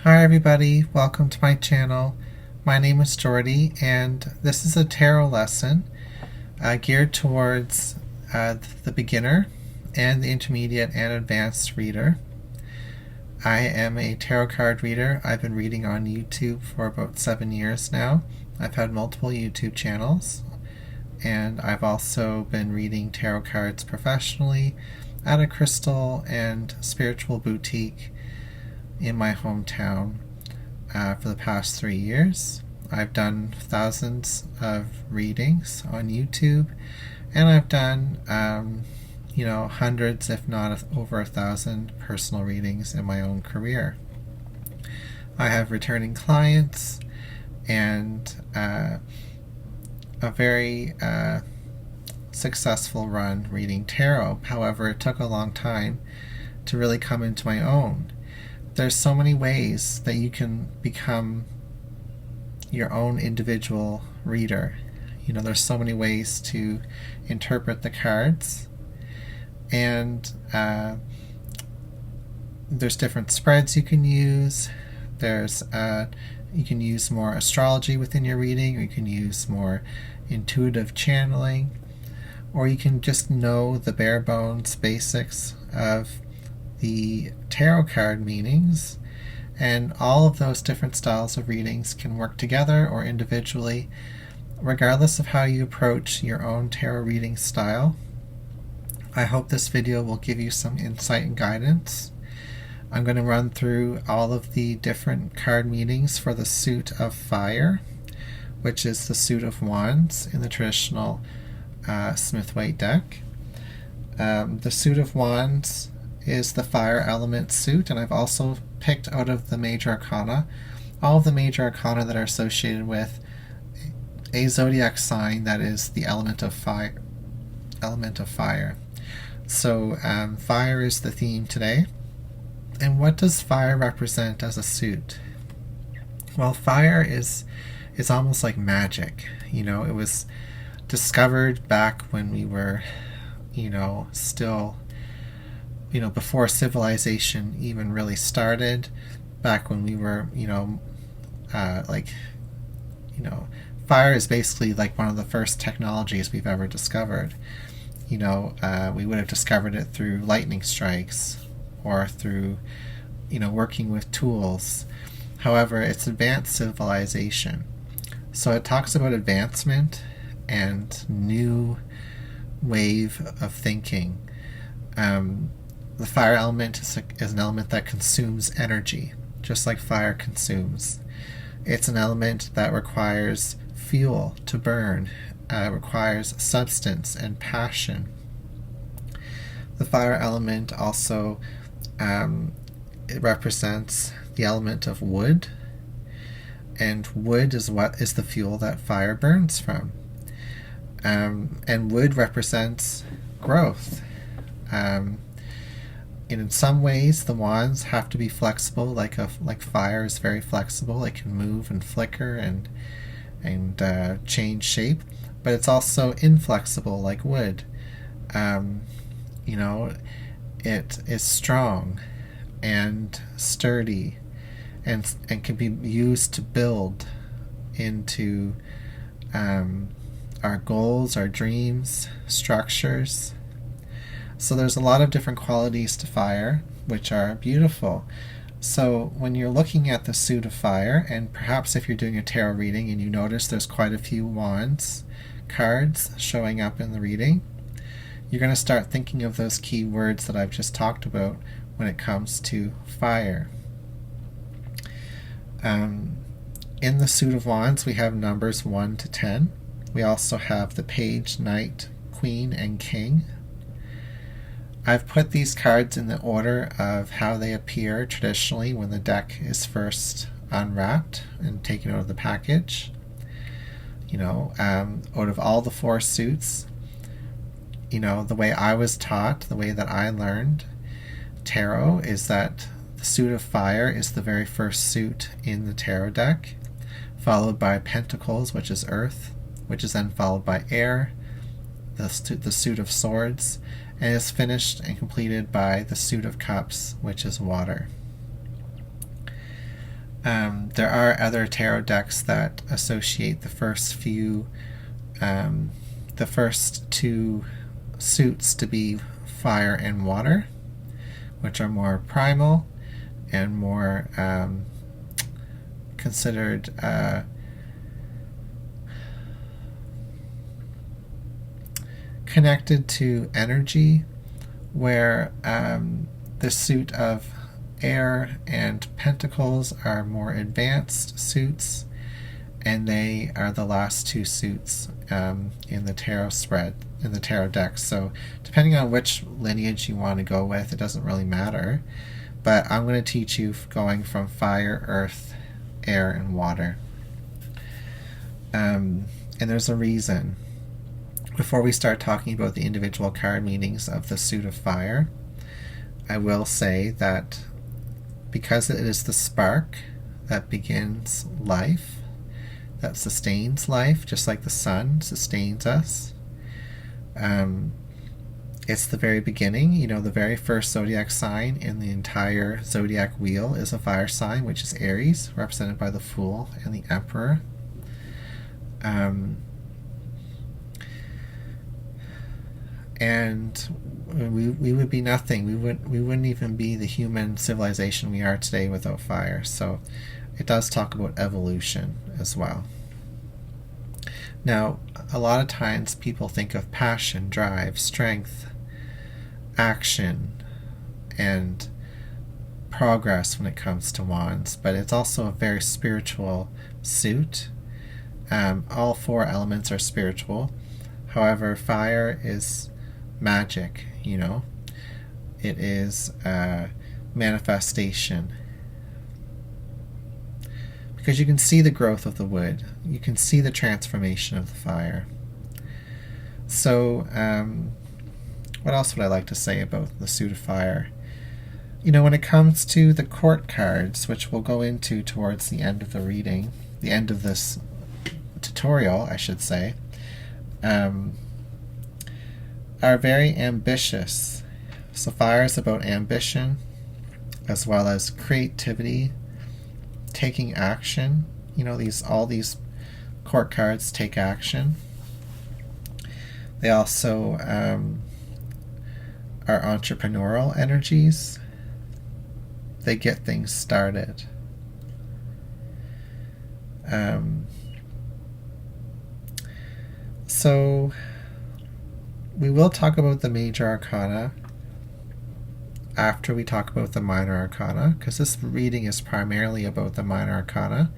Hi everybody, welcome to my channel. My name is Jordy and this is a tarot lesson geared towards the beginner and the intermediate and advanced reader. I am a tarot card reader. I've been reading on YouTube for about 7 years now. I've had multiple YouTube channels, and I've also been reading tarot cards professionally at a crystal and spiritual boutique in my hometown for the past 3 years. I've done thousands of readings on YouTube, and I've done hundreds, if not over 1,000 personal readings in my own career. I have returning clients and a very successful run reading tarot. However, it took a long time to really come into my own. There's so many ways that you can become your own individual reader. There's so many ways to interpret the cards, and there's different spreads you can use. You can use more astrology within your reading, or you can use more intuitive channeling, or you can just know the bare bones basics of the tarot card meanings, and all of those different styles of readings can work together or individually, regardless of how you approach your own tarot reading style. I hope this video will give you some insight and guidance. I'm going to run through all of the different card meanings for the suit of fire, which is the suit of wands in the traditional Smith-Waite deck. The suit of wands is the fire element suit, and I've also picked out of the major arcana all of the major arcana that are associated with a zodiac sign that is the element of fire. So fire is the theme today. And what does fire represent as a suit? Well, fire is almost like magic. It was discovered back when we were still before civilization even really started, back when we were, fire is basically like one of the first technologies we've ever discovered. We would have discovered it through lightning strikes or through, working with tools. However, it's advanced civilization. So it talks about advancement and new wave of thinking. The fire element is an element that consumes energy, just like fire consumes. It's an element that requires fuel to burn, requires substance and passion. The fire element also it represents the element of wood, and wood is what is the fuel that fire burns from. And wood represents growth. In some ways, the wands have to be flexible, like fire is very flexible. It can move and flicker and change shape, but it's also inflexible, like wood. It is strong and sturdy, and can be used to build into our goals, our dreams, structures. So there's a lot of different qualities to fire, which are beautiful. So when you're looking at the suit of fire, and perhaps if you're doing a tarot reading and you notice there's quite a few wands cards showing up in the reading, you're going to start thinking of those key words that I've just talked about when it comes to fire. In the suit of wands, we have numbers 1 to 10. We also have the page, knight, queen, and king. I've put these cards in the order of how they appear traditionally when the deck is first unwrapped and taken out of the package. Out of all the 4 suits, the way I was taught, the way that I learned tarot, is that the suit of fire is the very first suit in the tarot deck, followed by pentacles, which is earth, which is then followed by air, the suit of swords, and is finished and completed by the suit of cups, which is water. There are other tarot decks that associate the first two suits to be fire and water, which are more primal and more considered connected to energy, where the suit of air and pentacles are more advanced suits, and they are the last two suits in the tarot deck. So depending on which lineage you want to go with, it doesn't really matter, but I'm going to teach you going from fire, earth, air, and water. And there's a reason. Before we start talking about the individual card meanings of the suit of fire, I will say that because it is the spark that begins life, that sustains life, just like the sun sustains us, it's the very beginning. The very first zodiac sign in the entire zodiac wheel is a fire sign, which is Aries, represented by the Fool and the Emperor. And we would be nothing. We wouldn't even be the human civilization we are today without fire. So it does talk about evolution as well. Now, a lot of times people think of passion, drive, strength, action, and progress when it comes to wands, but it's also a very spiritual suit. All four elements are spiritual. However, fire is magic, it is manifestation, because you can see the growth of the wood, you can see the transformation of the fire. So what else would I like to say about the suit of fire? When it comes to the court cards, which we'll go into towards the end of the reading, the end of this tutorial, I should say, are very ambitious. So fire is about ambition, as well as creativity, taking action. All these court cards take action. They also are entrepreneurial energies. They get things started. So we will talk about the major arcana after we talk about the minor arcana, because this reading is primarily about the minor arcana.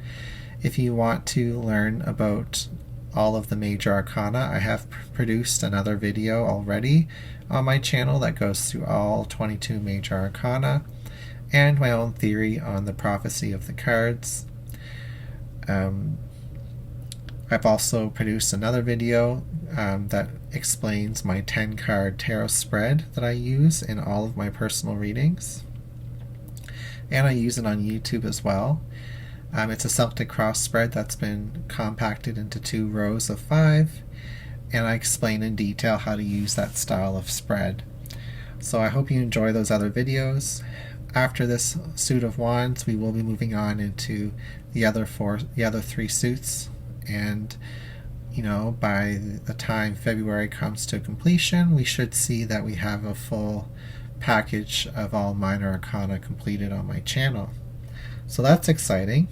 If you want to learn about all of the major arcana, I have produced another video already on my channel that goes through all 22 major arcana and my own theory on the prophecy of the cards. I've also produced another video that explains my 10-card tarot spread that I use in all of my personal readings. And I use it on YouTube as well. It's a Celtic cross spread that's been compacted into 2 rows of 5, and I explain in detail how to use that style of spread. So I hope you enjoy those other videos. After this suit of wands, we will be moving on into the other 3 suits, and by the time February comes to completion, we should see that we have a full package of all minor arcana completed on my channel. So that's exciting.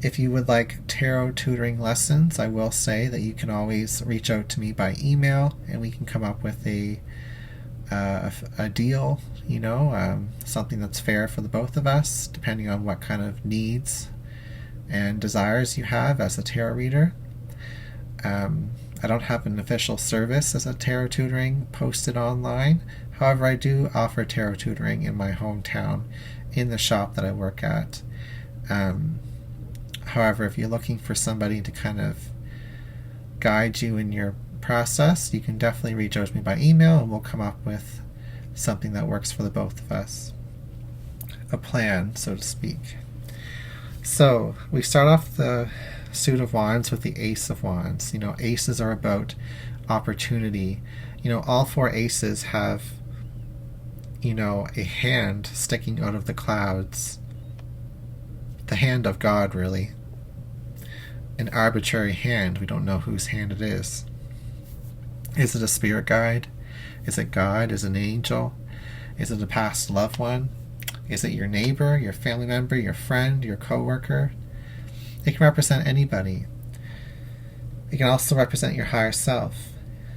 If you would like tarot tutoring lessons, I will say that you can always reach out to me by email, and we can come up with a deal, something that's fair for the both of us, depending on what kind of needs and desires you have as a tarot reader. I don't have an official service as a tarot tutoring posted online. However, I do offer tarot tutoring in my hometown in the shop that I work at. However, if you're looking for somebody to kind of guide you in your process, you can definitely reach out to me by email, and we'll come up with something that works for the both of us. A plan, so to speak. So we start off the suit of wands with the ace of wands. Aces are about opportunity. All 4 aces have a hand sticking out of the clouds, the hand of God, really. An arbitrary hand. We don't know whose hand it is. Is it a spirit guide? Is it God? Is it an angel? Is it a past loved one? Is it your neighbor, your family member, your friend, your coworker? It can represent anybody. It can also represent your higher self,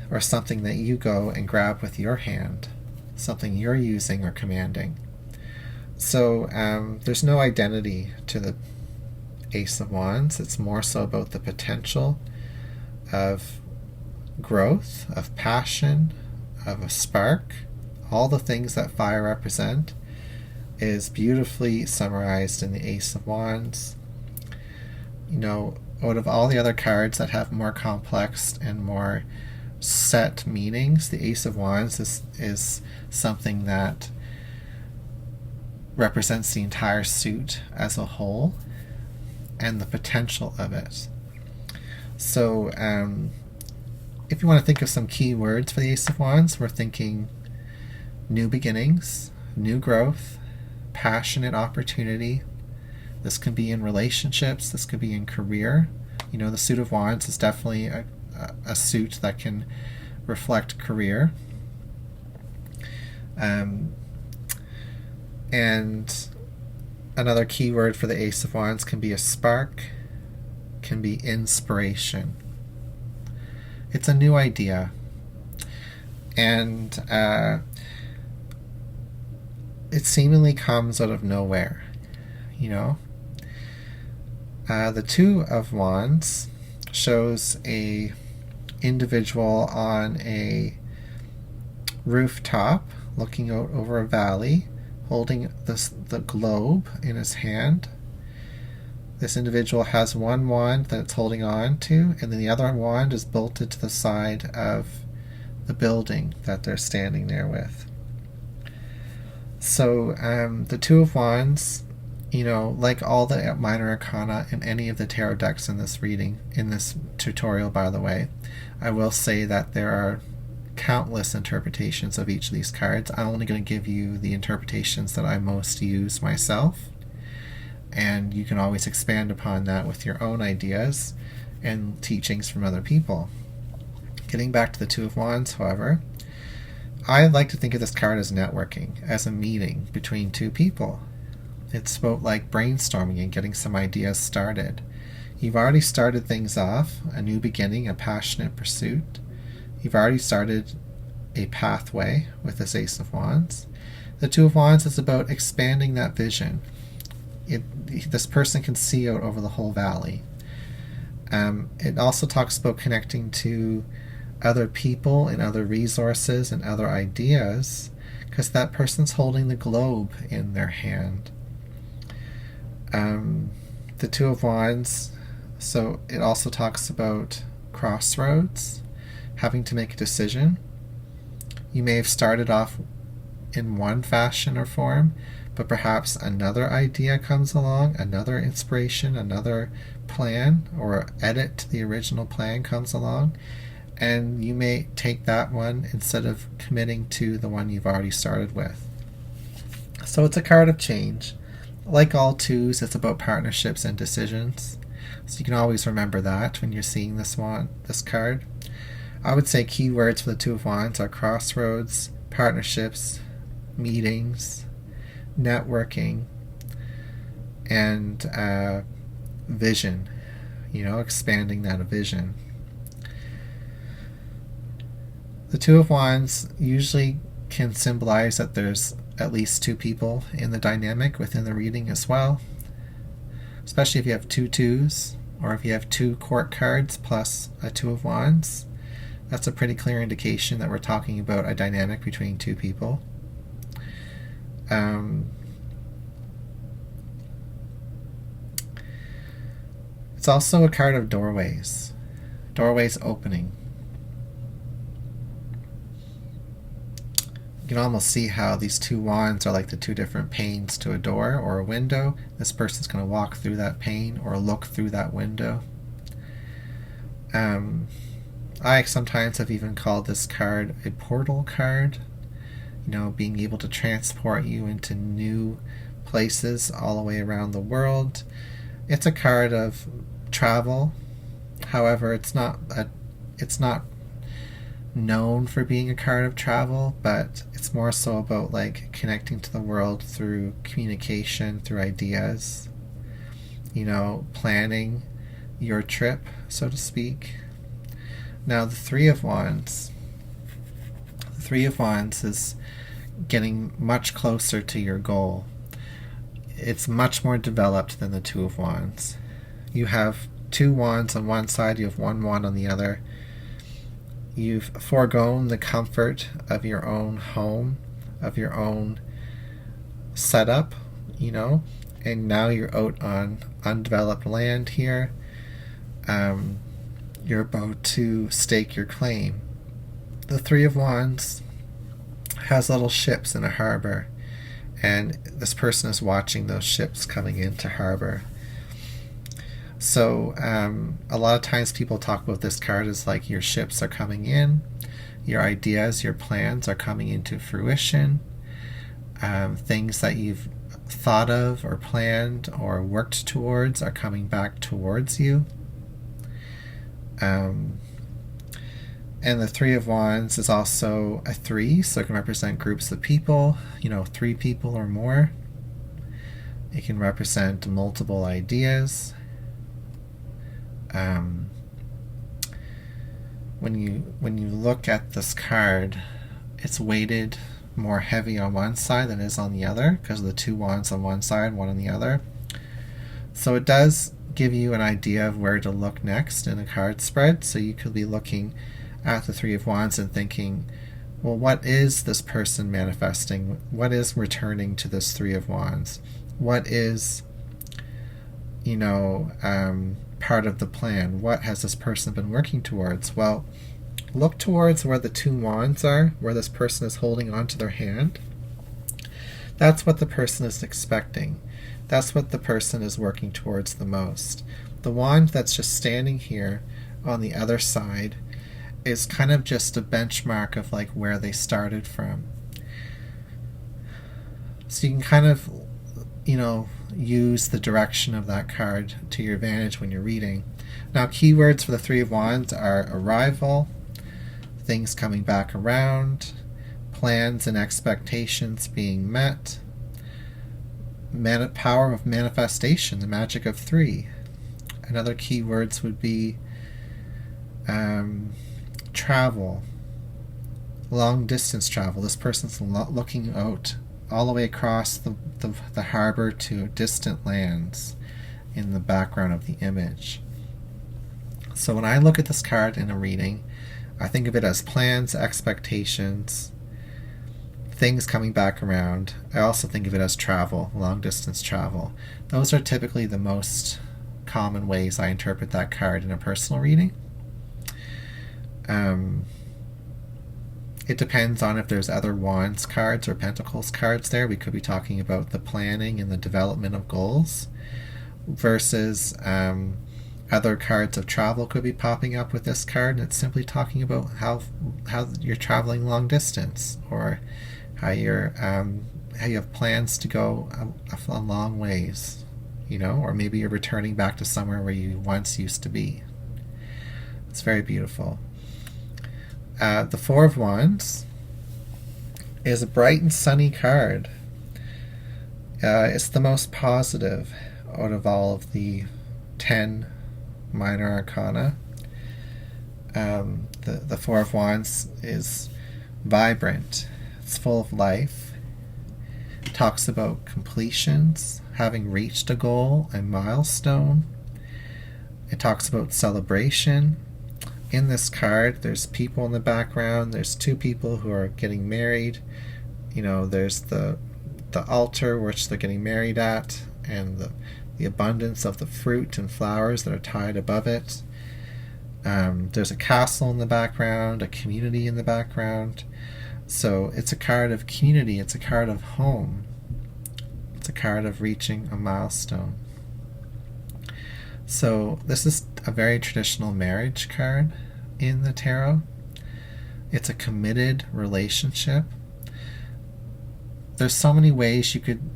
or something that you go and grab with your hand, something you're using or commanding. So there's no identity to the Ace of Wands. It's more so about the potential of growth, of passion, of a spark. All the things that fire represent is beautifully summarized in the Ace of Wands. You know, out of all the other cards that have more complex and more set meanings, the Ace of Wands is something that represents the entire suit as a whole and the potential of it. So if you want to think of some key words for the Ace of Wands, we're thinking new beginnings, new growth, passionate opportunity. This can be in relationships, this could be in career. You know, the suit of Wands is definitely a suit that can reflect career. And another key word for the Ace of Wands can be a spark, can be inspiration. It's a new idea. And it seemingly comes out of nowhere, you know. The Two of Wands shows a individual on a rooftop looking out over a valley, holding the globe in his hand. This individual has one wand that it's holding on to, and then the other wand is bolted to the side of the building that they're standing there with. So the Two of Wands, you know, like all the minor arcana in any of the tarot decks in this reading, in this tutorial, by the way, I will say that there are countless interpretations of each of these cards. I'm only going to give you the interpretations that I most use myself, and you can always expand upon that with your own ideas and teachings from other people. Getting back to the Two of Wands, however, I like to think of this card as networking, as a meeting between two people. It's about like brainstorming and getting some ideas started. You've already started things off, a new beginning, a passionate pursuit. You've already started a pathway with this Ace of Wands. The Two of Wands is about expanding that vision. This person can see out over the whole valley. It also talks about connecting to other people and other resources and other ideas, because that person's holding the globe in their hand. The Two of Wands, so it also talks about crossroads, having to make a decision. You may have started off in one fashion or form, but perhaps another idea comes along, another inspiration, another plan or edit to the original plan comes along, and you may take that one instead of committing to the one you've already started with. So it's a card of change. Like all twos, it's about partnerships and decisions. So you can always remember that when you're seeing this card. I would say keywords for the Two of Wands are crossroads, partnerships, meetings, networking, and vision. You know, expanding that vision. The Two of Wands usually can symbolize that there's at least two people in the dynamic within the reading as well, especially if you have two twos, or if you have two court cards plus a Two of Wands. That's a pretty clear indication that we're talking about a dynamic between two people. It's also a card of doorways opening. You can almost see how these two wands are like the two different panes to a door or a window. This person's going to walk through that pane or look through that window. I sometimes have even called this card a portal card. You know, being able to transport you into new places all the way around the world. It's a card of travel. However, it's not known for being a card of travel, but it's more so about like connecting to the world through communication, through ideas, planning your trip, so to speak. Now the Three of Wands. The Three of Wands is getting much closer to your goal. It's much more developed than the Two of Wands. You have two wands on one side, you have one wand on the other. You've foregone the comfort of your own home, of your own setup, and now you're out on undeveloped land here. You're about to stake your claim. The Three of Wands has little ships in a harbor, and this person is watching those ships coming into harbor. So a lot of times people talk about this card as like your ships are coming in, your ideas, your plans are coming into fruition, things that you've thought of or planned or worked towards are coming back towards you. And the Three of Wands is also a 3, so it can represent groups of people, 3 people or more. It can represent multiple ideas. When you look at this card, it's weighted more heavy on one side than it is on the other because of the 2 wands on one side, one on the other. So it does give you an idea of where to look next in a card spread. So you could be looking at the Three of Wands and thinking, well, what is this person manifesting? What is returning to this Three of Wands? What is, part of the plan? What has this person been working towards? Well, look towards where the 2 wands are, where this person is holding onto their hand. That's what the person is expecting. That's what the person is working towards the most. The wand that's just standing here on the other side is kind of just a benchmark of like where they started from. So you can kind of, use the direction of that card to your advantage when you're reading. Now, keywords for the Three of Wands are arrival, things coming back around, plans and expectations being met, power of manifestation, the magic of 3. And other keywords would be travel, long distance travel. This person's looking out all the way across the harbor to distant lands in the background of the image. So when I look at this card in a reading, I think of it as plans, expectations, things coming back around. I also think of it as travel, long distance travel. Those are typically the most common ways I interpret that card in a personal reading. It depends on if there's other Wands cards or Pentacles cards there. We could be talking about the planning and the development of goals versus other cards of travel could be popping up with this card, and it's simply talking about how you're traveling long distance, or how you have plans to go a long ways, or maybe you're returning back to somewhere where you once used to be. It's very beautiful. The Four of Wands is a bright and sunny card. It's the most positive out of all of the 10 minor arcana. The Four of Wands is vibrant. It's full of life. It talks about completions, having reached a goal, a milestone. It talks about celebration. In this card, there's people in the background. There's 2 people who are getting married. There's the altar which they're getting married at, and the abundance of the fruit and flowers that are tied above it. There's a castle in the background, a community in the background. So it's a card of community. It's a card of home. It's a card of reaching a milestone. So this is a very traditional marriage card in the tarot. It's a committed relationship. There's so many ways you could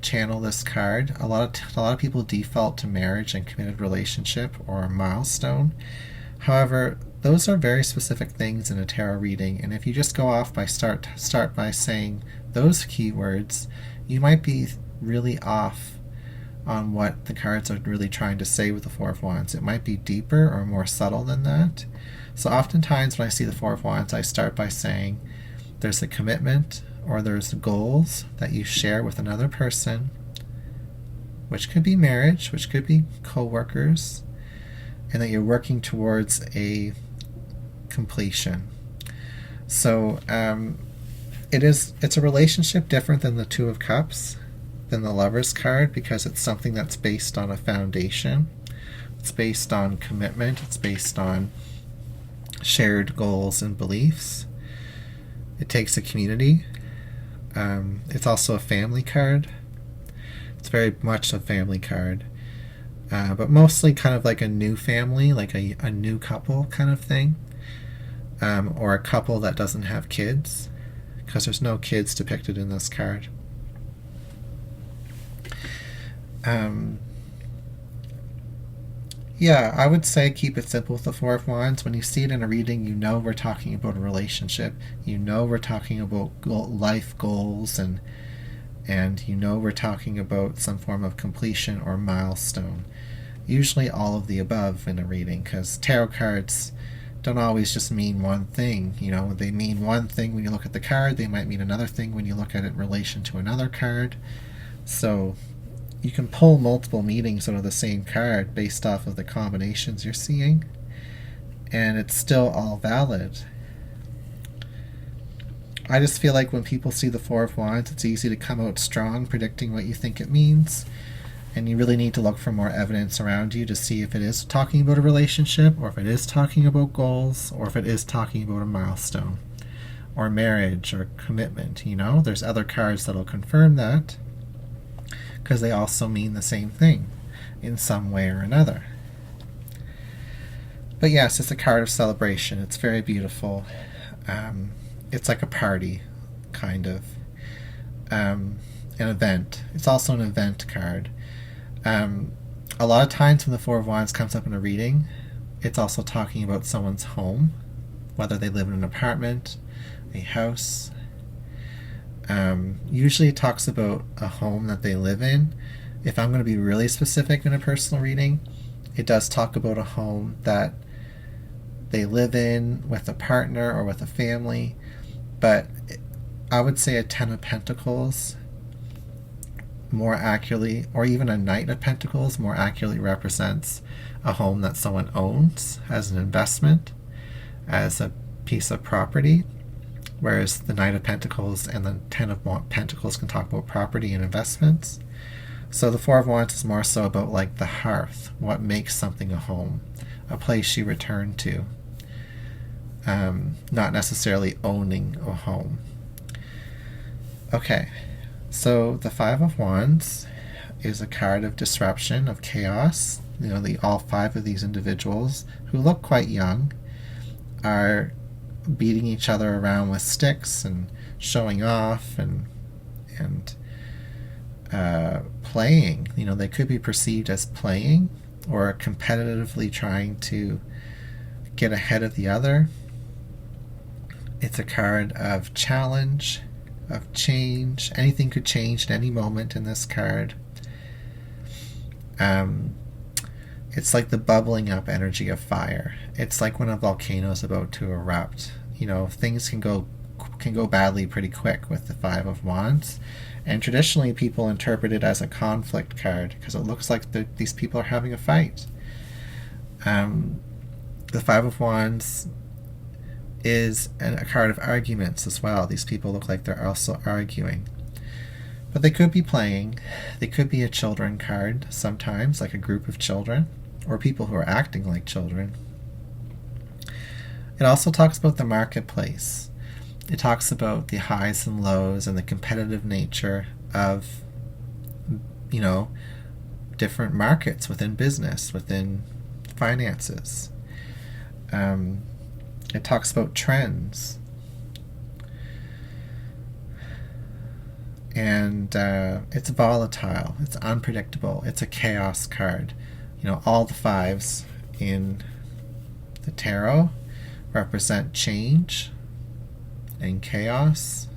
channel this card, a lot of people default to marriage and committed relationship or a milestone. However, those are very specific things in a tarot reading, and if you just go off by start by saying those keywords, you might be really off on what the cards are really trying to say with the Four of Wands. It might be deeper or more subtle than that. So oftentimes when I see the Four of Wands, I start by saying there's a commitment or there's goals that you share with another person, which could be marriage, which could be co-workers, and that you're working towards a completion. So it's a relationship different than the Two of Cups, than the Lover's card, because it's something that's based on a foundation. It's based on commitment. It's based on shared goals and beliefs. It takes a community. It's also a family card. It's very much a family card, but mostly kind of like a new family, like a new couple kind of thing, or a couple that doesn't have kids, because there's no kids depicted in this card. Yeah, I would say keep it simple with the Four of Wands. When you see it in a reading, you know we're talking about a relationship. You know we're talking about life goals, and you know we're talking about some form of completion or milestone. Usually all of the above in a reading, because tarot cards don't always just mean one thing. You know, they mean one thing when you look at the card. They might mean another thing when you look at it in relation to another card. So you can pull multiple meanings out of the same card based off of the combinations you're seeing, and it's still all valid. I just feel like when people see the Four of Wands, it's easy to come out strong predicting what you think it means, and you really need to look for more evidence around you to see if it is talking about a relationship, or if it is talking about goals, or if it is talking about a milestone or marriage or commitment. You know, there's other cards that'll confirm that, because they also mean the same thing in some way or another. But yes, it's a card of celebration. It's very beautiful. It's like a party, kind of. An event. It's also an event card. A lot of times when the Four of Wands comes up in a reading, it's also talking about someone's home, whether they live in an apartment, a house. Usually it talks about a home that they live in. If I'm going to be really specific in a personal reading, it does talk about a home that they live in with a partner or with a family. But I would say a Ten of Pentacles more accurately, or even a Knight of Pentacles more accurately represents a home that someone owns as an investment, as a piece of property. Whereas the Knight of Pentacles and the Ten of Pentacles can talk about property and investments. So the Four of Wands is more so about like the hearth, what makes something a home, a place you return to, not necessarily owning a home. Okay, so the Five of Wands is a card of disruption, of chaos. You know, all five of these individuals, who look quite young, are beating each other around with sticks and showing off and playing. You know, they could be perceived as playing or competitively trying to get ahead of the other. It's a card of challenge, of change. Anything could change at any moment in this card. It's like the bubbling up energy of fire. It's like when a volcano is about to erupt. You know, things can go badly pretty quick with the Five of Wands. And traditionally people interpret it as a conflict card because it looks like these people are having a fight. The Five of Wands is a card of arguments as well. These people look like they're also arguing. But they could be playing. They could be a children card sometimes, like a group of children, or people who are acting like children. It also talks about the marketplace. It talks about the highs and lows and the competitive nature of, you know, different markets within business, within finances. It talks about trends. and it's volatile, it's unpredictable, it's a chaos card. You know, all the fives in the tarot represent change and chaos,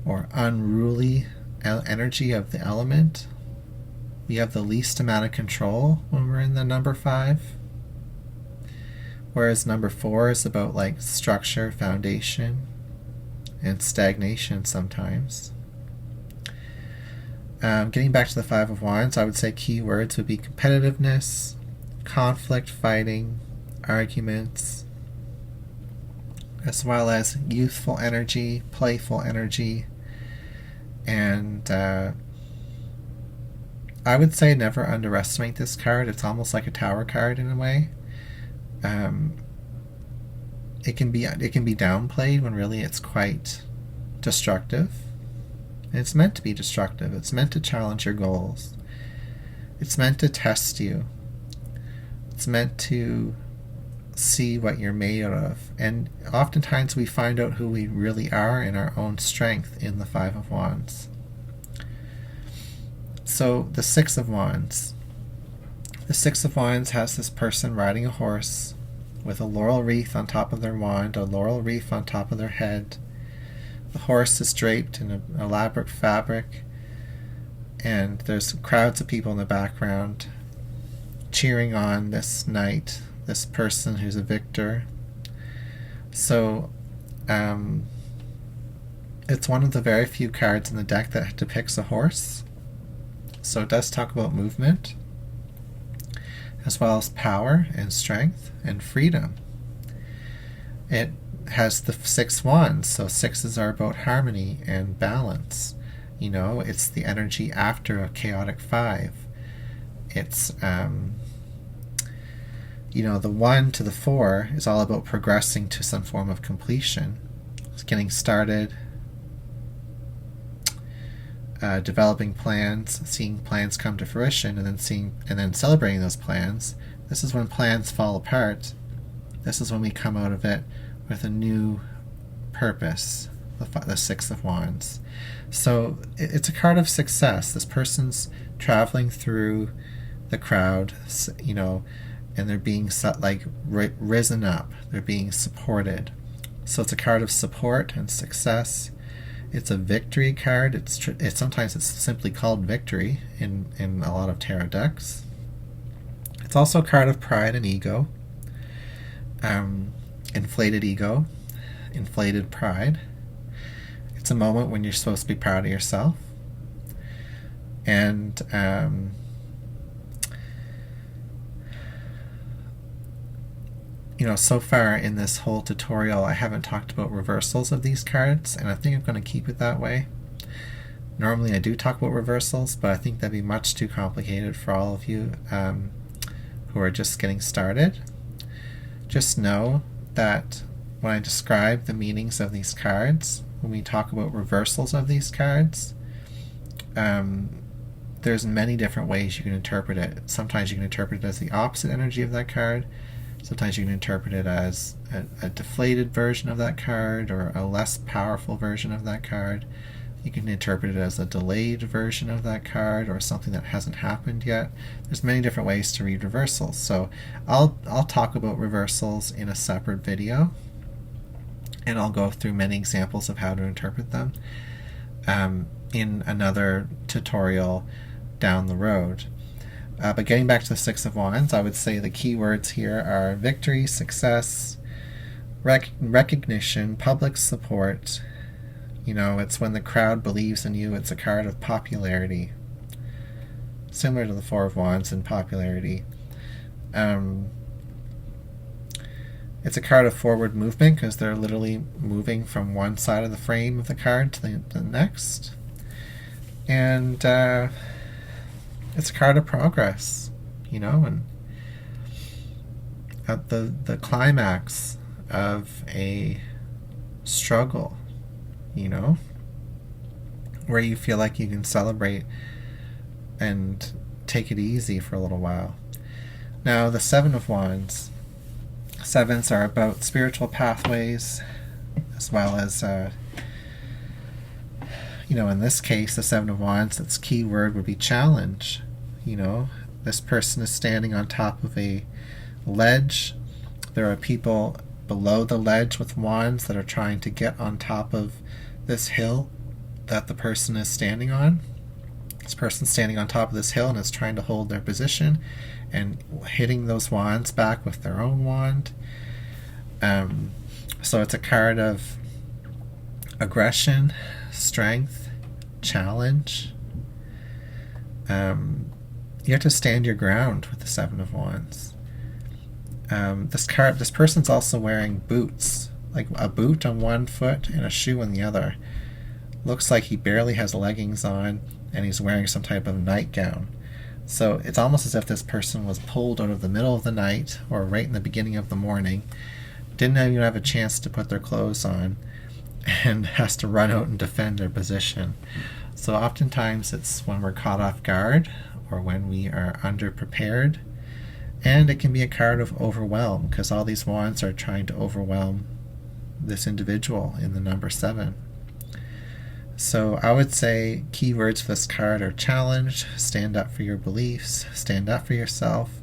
or unruly energy of the element. We have the least amount of control when we're in the number 5, whereas number 4 is about like structure, foundation, and stagnation sometimes. Getting back to the 5 of Wands, I would say keywords would be competitiveness, conflict, fighting, arguments, as well as youthful energy, playful energy, and I would say never underestimate this card. It's almost like a tower card in a way. It can be downplayed when really it's quite destructive. And it's meant to be destructive. It's meant to challenge your goals. It's meant to test you. It's meant to see what you're made of. And oftentimes we find out who we really are in our own strength in the 5 of Wands. So the 6 of Wands. The 6 of Wands has this person riding a horse with a laurel wreath on top of their wand, a laurel wreath on top of their head. The horse is draped in an elaborate fabric, and there's crowds of people in the background cheering on this knight, this person who's a victor. So it's one of the very few cards in the deck that depicts a horse. So it does talk about movement, as well as power and strength and freedom. It has the 6 wands, so 6s are about harmony and balance. You know, it's the energy after a chaotic 5. It's, you know, the 1 to the 4 is all about progressing to some form of completion. It's getting started, developing plans, seeing plans come to fruition, and then celebrating those plans. This is when plans fall apart. This is when we come out of it with a new purpose, the 6 of Wands. So it's a card of success. This person's traveling through the crowd, you know, and they're being risen up. They're being supported. So it's a card of support and success. It's a victory card. Sometimes it's simply called victory in a lot of tarot decks. It's also a card of pride and ego, inflated ego, inflated pride. It's a moment when you're supposed to be proud of yourself. And you know, so far in this whole tutorial, I haven't talked about reversals of these cards, and I think I'm going to keep it that way. Normally I do talk about reversals, but I think that'd be much too complicated for all of you who are just getting started. Just know that when I describe the meanings of these cards, when we talk about reversals of these cards, there's many different ways you can interpret it. Sometimes you can interpret it as the opposite energy of that card. Sometimes you can interpret it as a deflated version of that card, or a less powerful version of that card. You can interpret it as a delayed version of that card, or something that hasn't happened yet. There's many different ways to read reversals. So I'll talk about reversals in a separate video, and I'll go through many examples of how to interpret them in another tutorial down the road. But getting back to the 6 of Wands, I would say the key words here are victory, success, recognition, public support. You know, it's when the crowd believes in you. It's a card of popularity, similar to the 4 of Wands in popularity. It's a card of forward movement, because they're literally moving from one side of the frame of the card to the next. And it's a card of progress, you know, and at the climax of a struggle, you know, where you feel like you can celebrate and take it easy for a little while. Now, the 7 of Wands. 7s are about spiritual pathways, as well as in this case, the Seven of Wands, its key word would be challenge. This person is standing on top of a ledge. There are people below the ledge with wands that are trying to get on top of this hill that the person is standing on. This person's standing on top of this hill and is trying to hold their position and hitting those wands back with their own wand. So it's a card of aggression, strength, challenge. You have to stand your ground with the Seven of Wands. This person's also wearing boots, like a boot on one foot and a shoe on the other. Looks like he barely has leggings on, and he's wearing some type of nightgown. So it's almost as if this person was pulled out of the middle of the night or right in the beginning of the morning, didn't even have a chance to put their clothes on, and has to run out and defend their position. So oftentimes it's when we're caught off guard or when we are underprepared. And it can be a card of overwhelm, because all these wands are trying to overwhelm this individual in the number 7. So I would say keywords for this card are challenge, stand up for your beliefs, stand up for yourself,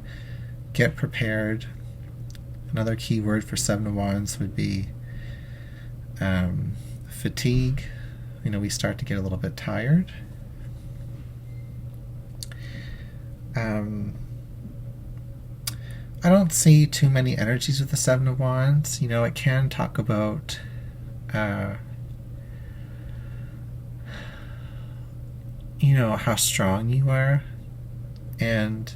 get prepared. Another keyword for Seven of Wands would be fatigue. We start to get a little bit tired. I don't see too many energies with the Seven of Wands. It can talk about how strong you are, and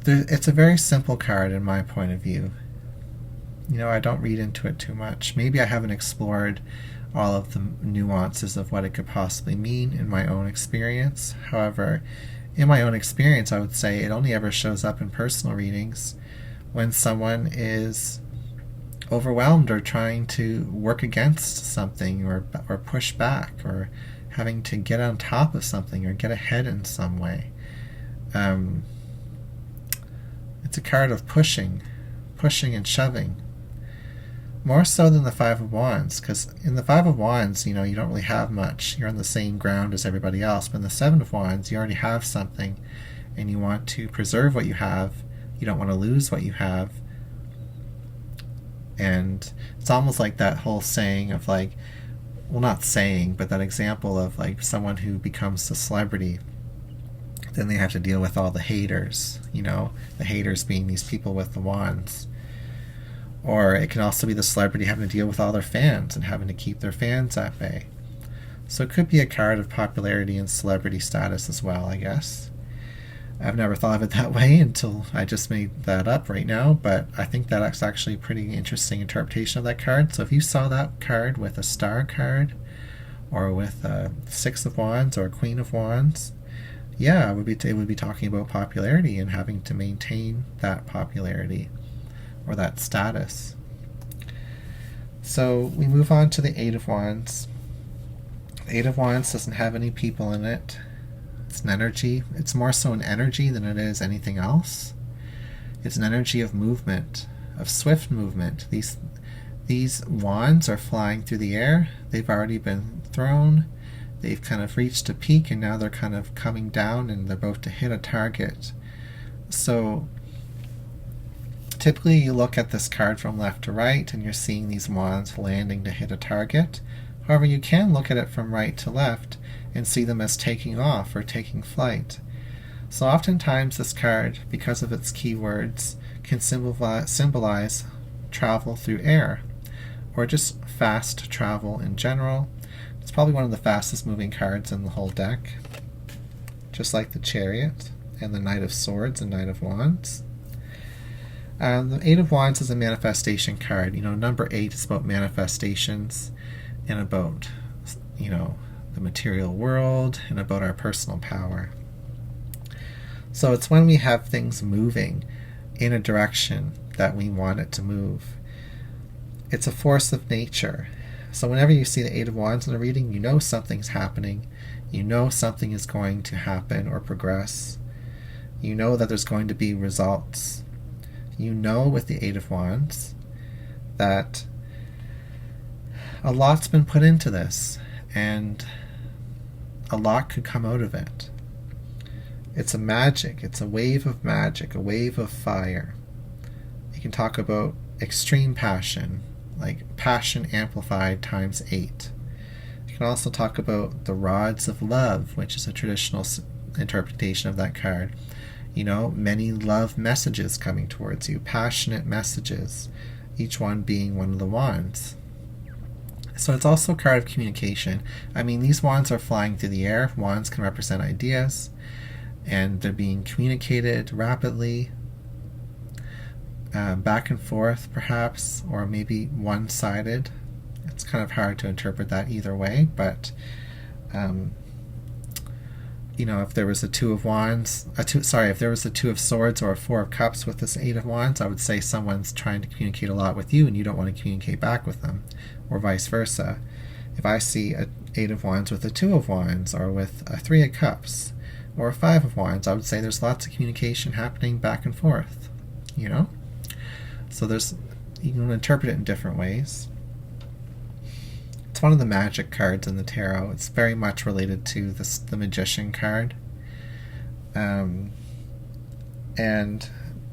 it's a very simple card in my point of view. I don't read into it too much. Maybe I haven't explored all of the nuances of what it could possibly mean in my own experience. However, in my own experience, I would say it only ever shows up in personal readings when someone is overwhelmed or trying to work against something or push back or having to get on top of something or get ahead in some way. It's a card of pushing and shoving. More so than the Five of Wands, because in the Five of Wands, you don't really have much. You're on the same ground as everybody else. But in the Seven of Wands, you already have something, and you want to preserve what you have. You don't want to lose what you have. And it's almost like that whole saying of not saying, but that example of someone who becomes a celebrity. Then they have to deal with all the haters, the haters being these people with the wands. Or it can also be the celebrity having to deal with all their fans and having to keep their fans at bay. So it could be a card of popularity and celebrity status as well, I guess. I've never thought of it that way until I just made that up right now, but I think that's actually a pretty interesting interpretation of that card. So if you saw that card with a Star card, or with a Six of Wands or a Queen of Wands, it would be talking about popularity and having to maintain that popularity or that status. So we move on to the Eight of Wands. The Eight of Wands doesn't have any people in it. It's an energy. It's more so an energy than it is anything else. It's an energy of movement, of swift movement. These wands are flying through the air. They've already been thrown. They've kind of reached a peak, and now they're kind of coming down, and they're about to hit a target. So typically you look at this card from left to right, and you're seeing these wands landing to hit a target. However, you can look at it from right to left and see them as taking off or taking flight. So oftentimes this card, because of its keywords, can symbolize travel through air, or just fast travel in general. It's probably one of the fastest moving cards in the whole deck, just like the Chariot and the Knight of Swords and Knight of Wands. The Eight of Wands is a manifestation card. Number 8 is about manifestations and about, the material world and about our personal power. So it's when we have things moving in a direction that we want it to move. It's a force of nature. So whenever you see the Eight of Wands in a reading, you know something's happening. You know something is going to happen or progress. You know that there's going to be results. You know with the Eight of Wands that a lot's been put into this, and a lot could come out of it. It's a magic. It's a wave of magic, a wave of fire. You can talk about extreme passion, like passion amplified times 8. You can also talk about the rods of love, which is a traditional interpretation of that card. You know, many love messages coming towards you, passionate messages, each one being one of the wands. So it's also a card of communication. I mean, these wands are flying through the air. Wands can represent ideas, and they're being communicated rapidly, back and forth perhaps, or maybe one-sided. It's kind of hard to interpret that either way, but you know, if there was a Two of Wands, if there was a Two of Swords or a Four of Cups with this Eight of Wands, I would say someone's trying to communicate a lot with you and you don't want to communicate back with them, or vice versa. If I see a Eight of Wands with a Two of Wands, or with a Three of Cups, or a Five of Wands, I would say there's lots of communication happening back and forth, you know? So you can interpret it in different ways. It's one of the magic cards in the tarot. It's very much related to the Magician card. And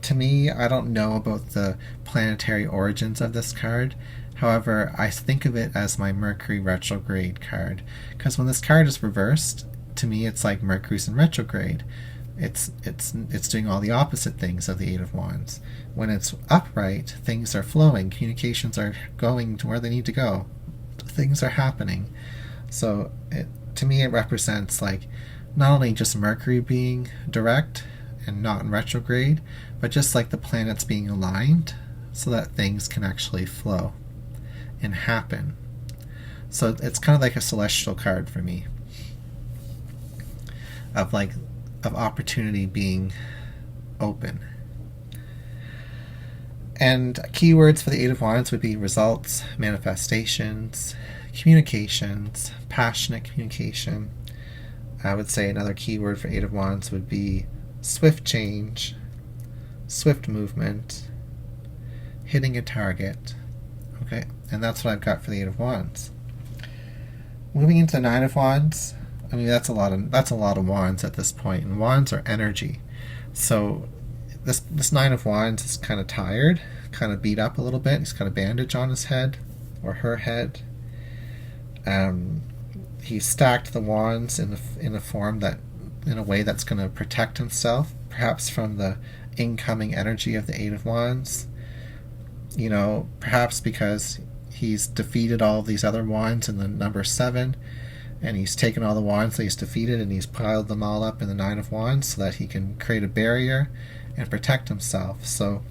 to me, I don't know about the planetary origins of this card. However, I think of it as my Mercury retrograde card. Because when this card is reversed, to me it's like Mercury's in retrograde. It's doing all the opposite things of the Eight of Wands. When it's upright, things are flowing. Communications are going to where they need to go. Things are happening. So to me it represents like not only just Mercury being direct and not in retrograde, but just like the planets being aligned so that things can actually flow and happen. So it's kind of like a celestial card for me, of opportunity being open. And keywords for the Eight of Wands would be results, manifestations, communications, passionate communication. I would say another keyword for Eight of Wands would be swift change, swift movement, hitting a target. Okay, and that's what I've got for the Eight of Wands. Moving into the Nine of Wands, I mean that's a lot of wands at this point, and wands are energy. So this Nine of Wands is kind of tired, kind of beat up a little bit. He's got a bandage on his head, or her head. He stacked the wands in a form that, in a way that's going to protect himself, perhaps from the incoming energy of the Eight of Wands. You know, perhaps because he's defeated all of these other wands in the number 7, and he's taken all the wands that he's defeated and he's piled them all up in the Nine of Wands so that he can create a barrier and protect himself. So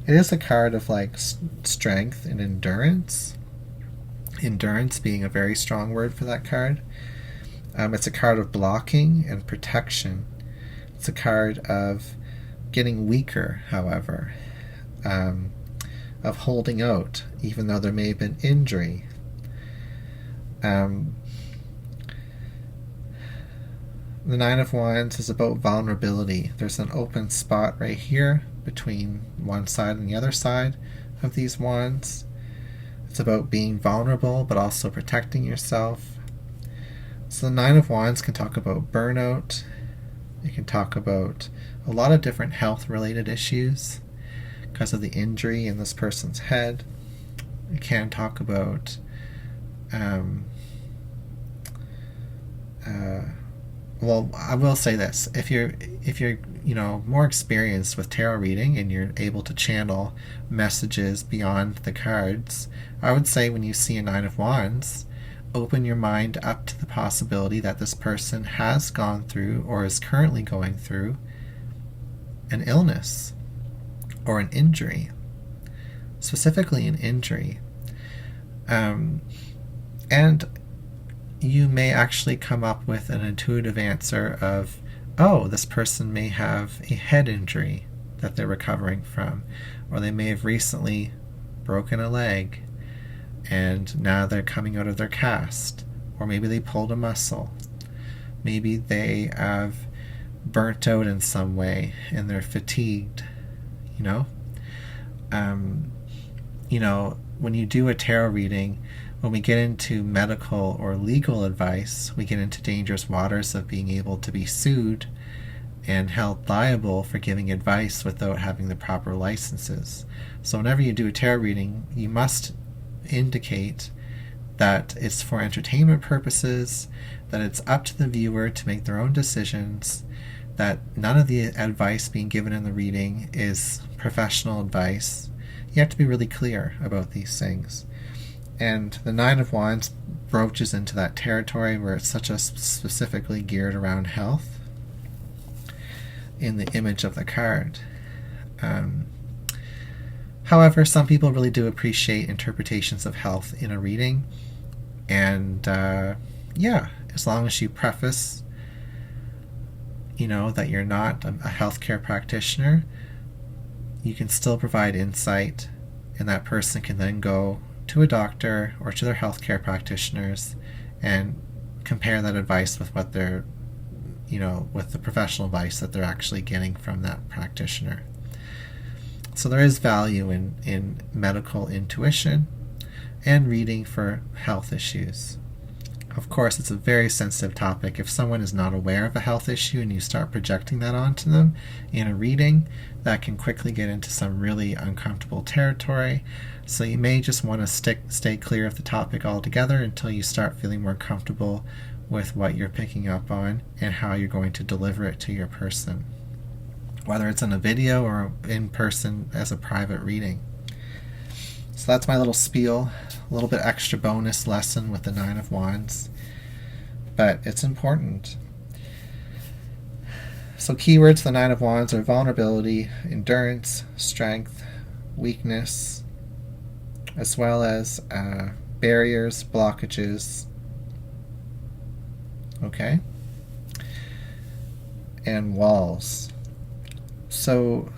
it is a card of like strength and endurance. Endurance being a very strong word for that card. It's a card of blocking and protection. It's a card of getting weaker, however, of holding out, even though there may have been injury. The Nine of Wands is about vulnerability. There's an open spot right here between one side and the other side of these wands. It's about being vulnerable but also protecting yourself. So the Nine of Wands can talk about burnout. It can talk about a lot of different health-related issues because of the injury in this person's head. It can talk about well, I will say this: if you're more experienced with tarot reading and you're able to channel messages beyond the cards, I would say when you see a Nine of Wands, open your mind up to the possibility that this person has gone through or is currently going through an illness or an injury, specifically an injury, and you may actually come up with an intuitive answer of, oh, this person may have a head injury that they're recovering from, or they may have recently broken a leg and now they're coming out of their cast, or maybe they pulled a muscle, maybe they have burnt out in some way and they're fatigued. When you do a tarot reading, When we get into medical or legal advice, we get into dangerous waters of being able to be sued and held liable for giving advice without having the proper licenses. So whenever you do a tarot reading, you must indicate that it's for entertainment purposes, that it's up to the viewer to make their own decisions, that none of the advice being given in the reading is professional advice. You have to be really clear about these things. And the Nine of Wands broaches into that territory where it's such a specifically geared around health in the image of the card. However, some people really do appreciate interpretations of health in a reading. And as long as you preface, that you're not a healthcare practitioner, you can still provide insight, and that person can then go to a doctor or to their healthcare practitioners and compare that advice with what they're, with the professional advice that they're actually getting from that practitioner. So there is value in medical intuition and reading for health issues. Of course, it's a very sensitive topic. If someone is not aware of a health issue and you start projecting that onto them in a reading, that can quickly get into some really uncomfortable territory. So you may just want to stay clear of the topic altogether until you start feeling more comfortable with what you're picking up on and how you're going to deliver it to your person, whether it's in a video or in person as a private reading. So that's my little spiel, a little bit extra bonus lesson with the Nine of Wands, but it's important. So keywords for the Nine of Wands are vulnerability, endurance, strength, weakness, as well as barriers, blockages, okay, and walls. So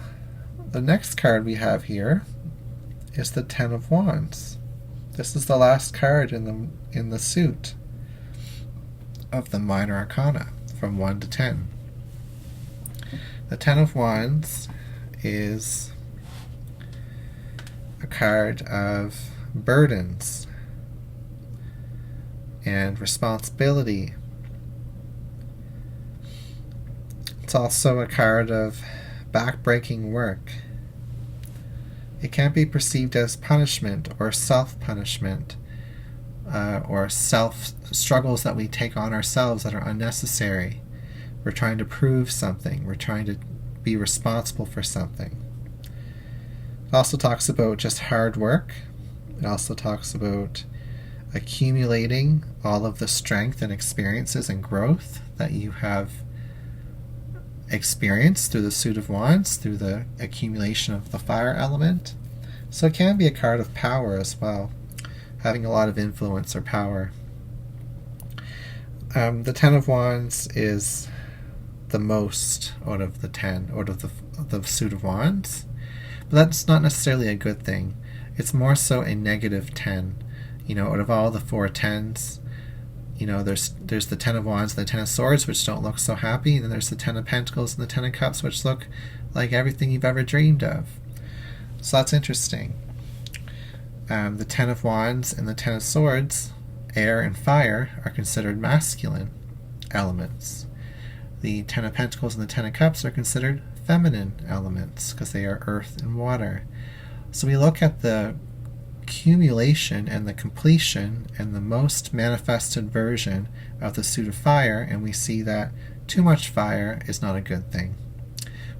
the next card we have here is the Ten of Wands. This is the last card in the suit of the Minor Arcana from 1 to 10. The Ten of Wands is a card of burdens and responsibility. It's also a card of backbreaking work. It can be perceived as punishment or self-punishment, or self-struggles that we take on ourselves that are unnecessary. We're trying to prove something. We're trying to be responsible for something. It also talks about just hard work. It also talks about accumulating all of the strength and experiences and growth that you have experienced through the Suit of Wands, through the accumulation of the fire element. So it can be a card of power as well, having a lot of influence or power. The Ten of Wands is the most out of the 10, out of the Suit of Wands, but that's not necessarily a good thing. It's more so a negative 10. Out of all the 4 tens, there's the Ten of Wands and the Ten of Swords, which don't look so happy, and then there's the Ten of Pentacles and the Ten of Cups, which look like everything you've ever dreamed of. So that's interesting. The Ten of Wands and the Ten of Swords, air and fire, are considered masculine elements. The Ten of Pentacles and the Ten of Cups are considered feminine elements because they are earth and water. So we look at the accumulation and the completion and the most manifested version of the Suit of Fire, and we see that too much fire is not a good thing.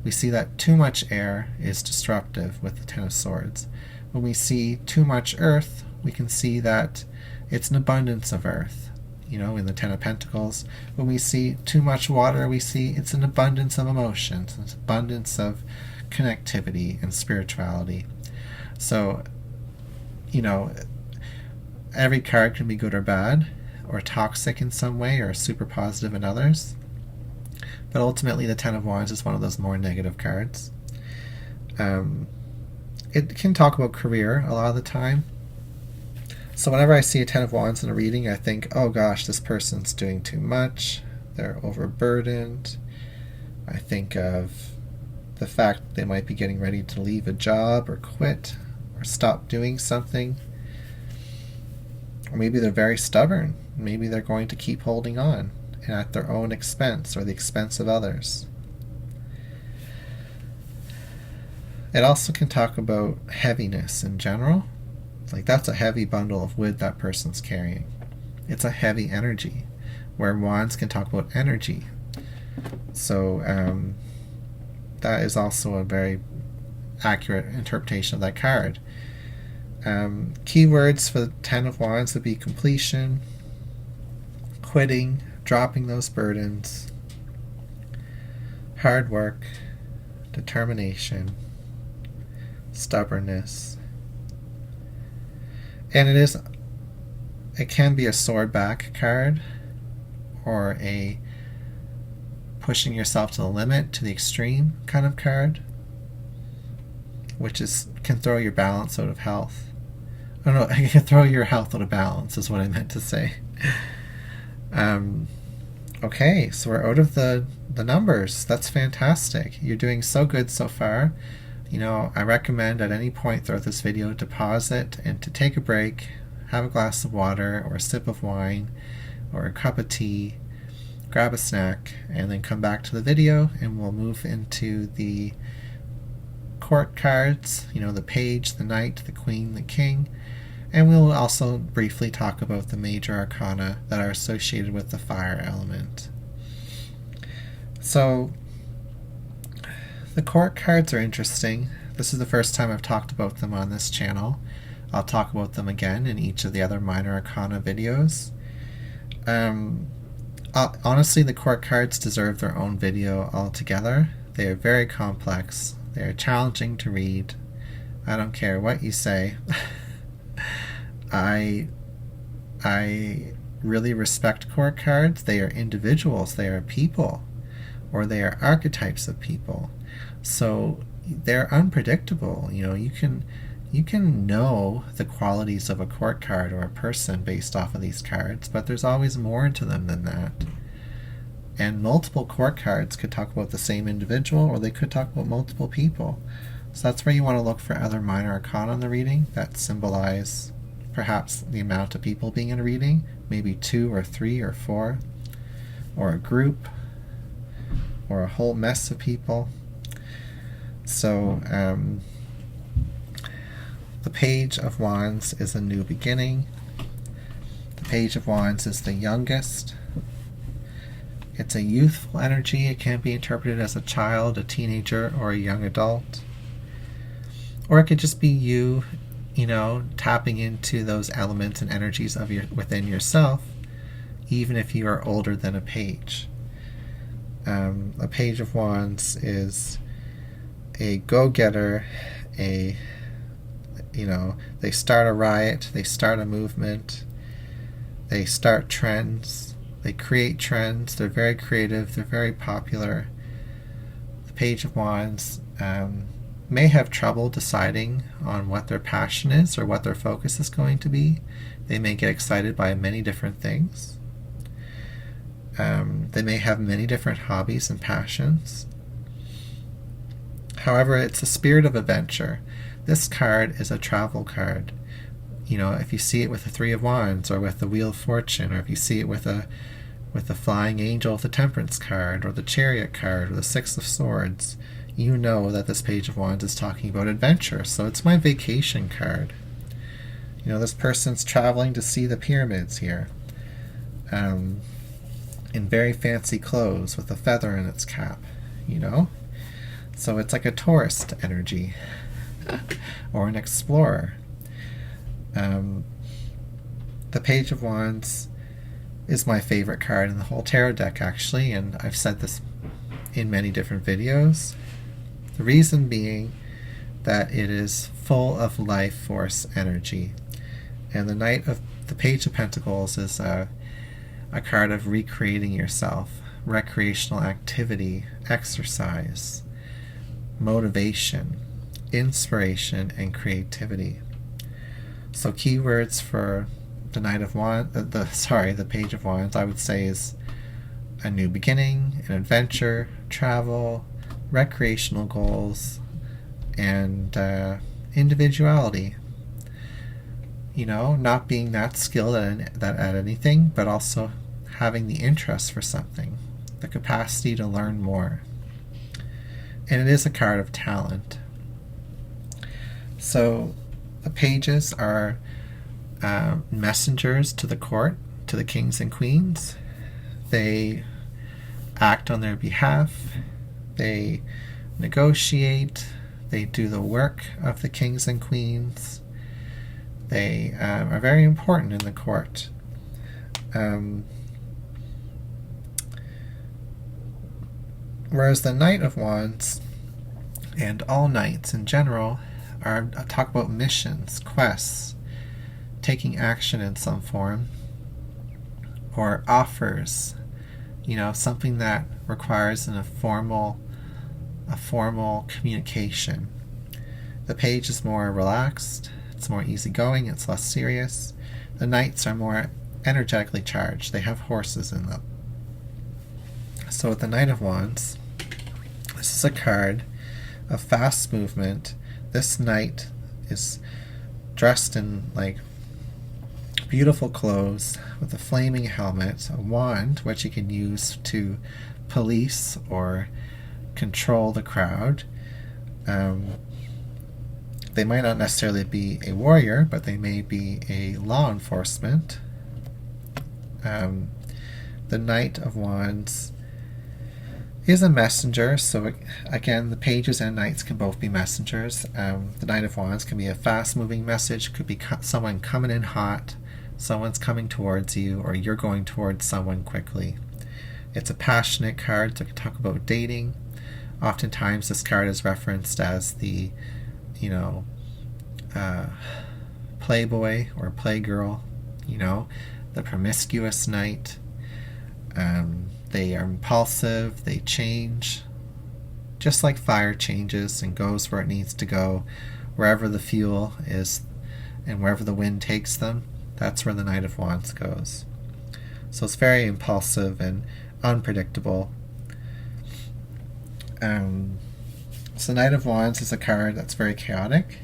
We see that too much air is disruptive with the Ten of Swords. When we see too much earth, we can see that it's an abundance of earth, in the Ten of Pentacles. When we see too much water, we see it's an abundance of emotions, it's an abundance of connectivity and spirituality. So every card can be good or bad, or toxic in some way, or super positive in others. But ultimately, the Ten of Wands is one of those more negative cards. It can talk about career a lot of the time. So whenever I see a Ten of Wands in a reading, I think, oh gosh, this person's doing too much. They're overburdened. I think of the fact that they might be getting ready to leave a job or quit or stop doing something. Or maybe they're very stubborn. Maybe they're going to keep holding on, and at their own expense or the expense of others. It also can talk about heaviness in general. Like, that's a heavy bundle of wood that person's carrying. It's a heavy energy, where wands can talk about energy. So that is also a very accurate interpretation of that card. Keywords for the Ten of Wands would be completion, quitting, dropping those burdens, hard work, determination, stubbornness. And it can be a sword back card, or a pushing yourself to the limit, to the extreme kind of card, which can throw your balance out of health. Oh no, it can throw your health out of balance is what I meant to say. Okay, so we're out of the numbers. That's fantastic. You're doing so good so far. I recommend at any point throughout this video to pause it and to take a break, have a glass of water or a sip of wine or a cup of tea, grab a snack, and then come back to the video, and we'll move into the court cards, the page, the knight, the queen, the king, and we'll also briefly talk about the major arcana that are associated with the fire element. So the court cards are interesting. This is the first time I've talked about them on this channel. I'll talk about them again in each of the other minor arcana videos. Honestly, the court cards deserve their own video altogether. They are very complex. They are challenging to read. I don't care what you say. I really respect court cards. They are individuals. They are people, or they are archetypes of people. So they're unpredictable. You can know the qualities of a court card or a person based off of these cards, but there's always more to them than that. And multiple court cards could talk about the same individual, or they could talk about multiple people. So that's where you want to look for other minor arcana in the reading that symbolize perhaps the amount of people being in a reading, maybe 2 or 3 or 4, or a group, or a whole mess of people. So the Page of Wands is a new beginning. The Page of Wands is the youngest. It's a youthful energy. It can be interpreted as a child, a teenager, or a young adult. Or it could just be you, tapping into those elements and energies of within yourself, even if you are older than a page. A Page of Wands is a go-getter, they start a riot, they start a movement, they start trends, they create trends, they're very creative, they're very popular. The Page of Wands may have trouble deciding on what their passion is or what their focus is going to be. They may get excited by many different things. They may have many different hobbies and passions. However, it's a spirit of adventure. This card is a travel card. If you see it with the Three of Wands, or with the Wheel of Fortune, or if you see it with the Flying Angel of the Temperance card, or the Chariot card, or the Six of Swords, you know that this Page of Wands is talking about adventure. So it's my vacation card. This person's traveling to see the pyramids here, in very fancy clothes with a feather in its cap, So it's like a tourist energy, or an explorer. The Page of Wands is my favorite card in the whole tarot deck, actually, and I've said this in many different videos. The reason being that it is full of life force energy. And the Page of Pentacles is a card of recreating yourself, recreational activity, exercise, motivation, inspiration, and creativity. So keywords for the the Page of Wands, I would say, is a new beginning, an adventure, travel, recreational goals, and individuality. not being that skilled at anything, but also having the interest for something, the capacity to learn more. And it is a card of talent. So the pages are messengers to the court, to the kings and queens. They act on their behalf. They negotiate. They do the work of the kings and queens. They are very important in the court. Whereas the Knight of Wands and all knights in general talk about missions, quests, taking action in some form, or offers, something that requires a formal communication. The page is more relaxed, it's more easygoing, it's less serious. The knights are more energetically charged, they have horses in them. So with the Knight of Wands, this is a card of fast movement. This knight is dressed in beautiful clothes with a flaming helmet, a wand which he can use to police or control the crowd. They might not necessarily be a warrior, but they may be a law enforcement. The Knight of Wands is a messenger, so again, the pages and knights can both be messengers. The Knight of Wands can be a fast-moving message, could be someone coming in hot, someone's coming towards you, or you're going towards someone quickly. It's a passionate card, so it can talk about dating. Oftentimes this card is referenced as the, playboy or playgirl, the promiscuous knight. They are impulsive, they change, just like fire changes and goes where it needs to go, wherever the fuel is and wherever the wind takes them, that's where the Knight of Wands goes. So it's very impulsive and unpredictable. So Knight of Wands is a card that's very chaotic.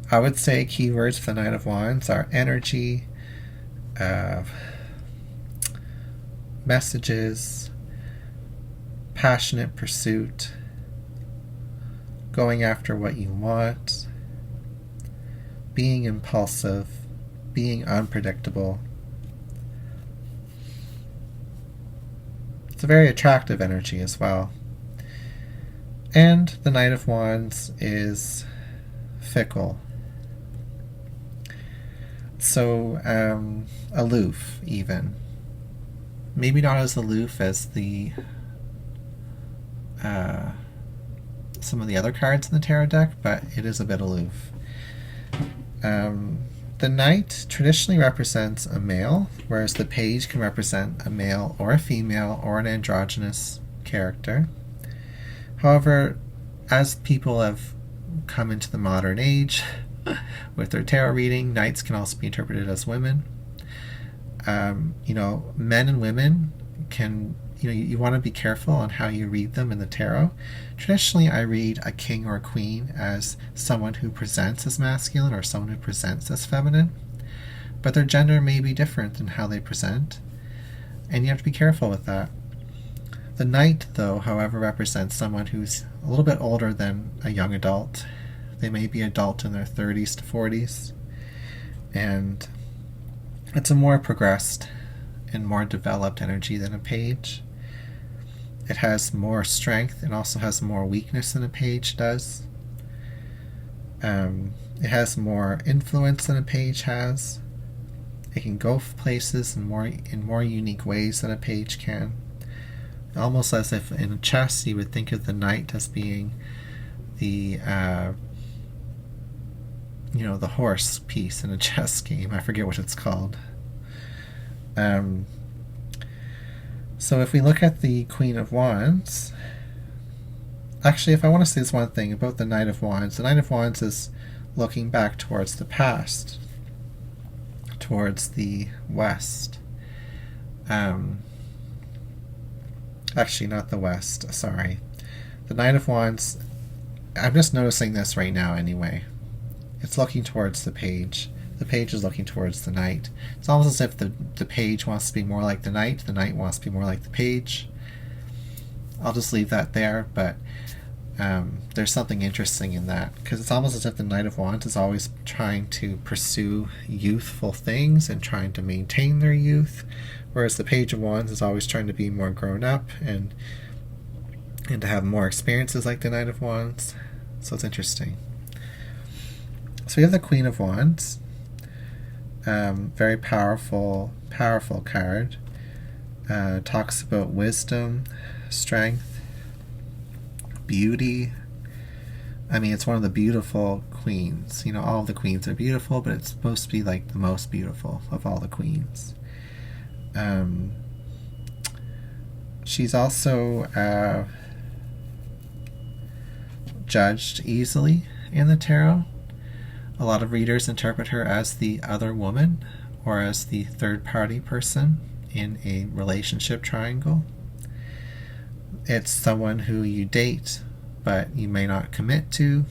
I would say keywords for the Knight of Wands are energy, messages, passionate pursuit, going after what you want, being impulsive, being unpredictable. It's a very attractive energy as well. And the Knight of Wands is fickle. So, aloof even. Maybe not as aloof as some of the other cards in the tarot deck, but it is a bit aloof. The Knight traditionally represents a male, whereas the Page can represent a male or a female or an androgynous character. However, as people have come into the modern age with their tarot reading, Knights can also be interpreted as women. Men and women can, you want to be careful on how you read them in the tarot. Traditionally, I read a king or a queen as someone who presents as masculine or someone who presents as feminine, but their gender may be different in how they present, and you have to be careful with that. The Knight, though, however, represents someone who's a little bit older than a young adult. They may be adult in their 30s to 40s, and it's a more progressed and more developed energy than a Page. It has more strength and also has more weakness than a Page does. It has more influence than a Page has. It can go places in more unique ways than a Page can. Almost as if in chess you would think of the Knight as being the the horse piece in a chess game. I forget what it's called. So if we look at the Queen of Wands, actually, if I want to say this one thing about the Knight of Wands, the Knight of Wands is looking back towards the past, towards the west. Actually, not the west, sorry. The Knight of Wands, I'm just noticing this right now anyway. it's looking towards the page. The page is looking towards the knight. It's almost as if the page wants to be more like the knight wants to be more like the page. I'll just leave that there, but there's something interesting in that, because it's almost as if the Knight of Wands is always trying to pursue youthful things and trying to maintain their youth, whereas the Page of Wands is always trying to be more grown up and to have more experiences like the Knight of Wands. So it's interesting. So we have the Queen of Wands. Very powerful card. Talks about wisdom, strength, beauty. I mean, it's one of the beautiful queens. All of the queens are beautiful, but it's supposed to be like the most beautiful of all the queens. She's also judged easily in the tarot. A lot of readers interpret her as the other woman or as the third party person in a relationship triangle. It's someone who you date, but you may not commit to,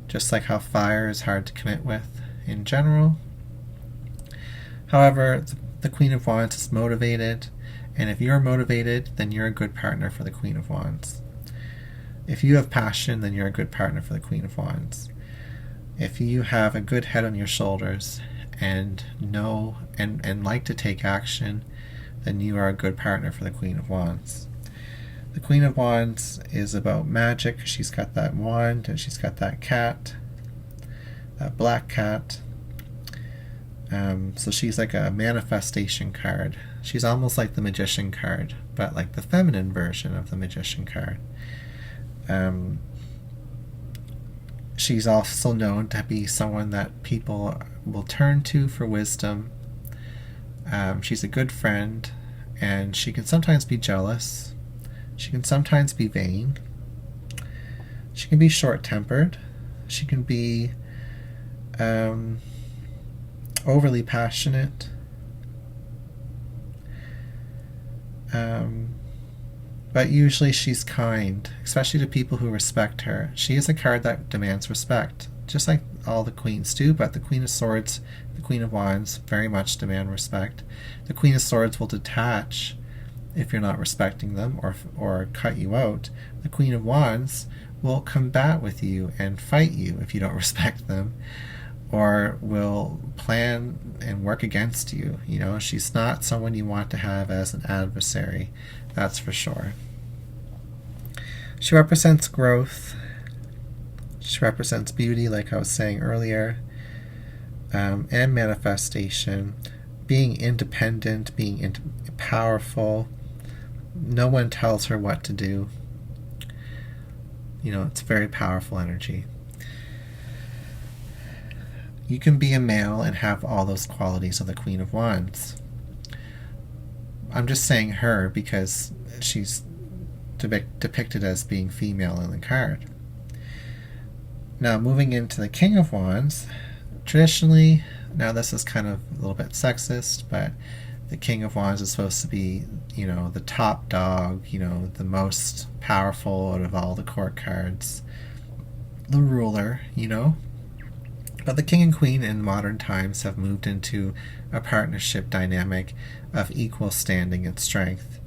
just like how fire is hard to commit with in general. However, the Queen of Wands is motivated, and if you're motivated, then you're a good partner for the Queen of Wands. If you have passion, then you're a good partner for the Queen of Wands. If you have a good head on your shoulders and know and like to take action, then you are a good partner for the Queen of Wands. The Queen of Wands is about magic. She's got that wand and she's got that cat, that black cat. So she's like a manifestation card. She's almost like the Magician card, but like the feminine version of the Magician card. She's also known to be someone that people will turn to for wisdom. She's a good friend, and she can sometimes be jealous. She can sometimes be vain. She can be short-tempered. She can be overly passionate. But usually she's kind, especially to people who respect her. She is a card that demands respect, just like all the queens do, but the Queen of Swords, the Queen of Wands very much demand respect. The Queen of Swords will detach if you're not respecting them or cut you out. The Queen of Wands will combat with you and fight you if you don't respect them, or will plan and work against you. She's not someone you want to have as an adversary, that's for sure. She represents growth. She represents beauty, like I was saying earlier, and manifestation, being independent, being powerful. No one tells her what to do. It's very powerful energy. You can be a male and have all those qualities of the Queen of Wands. I'm just saying her because she's depicted as being female in the card. Now, moving into the King of Wands, traditionally, now this is kind of a little bit sexist, but the King of Wands is supposed to be, the top dog, the most powerful out of all the court cards, the ruler, But the King and Queen in modern times have moved into a partnership dynamic of equal standing and strength.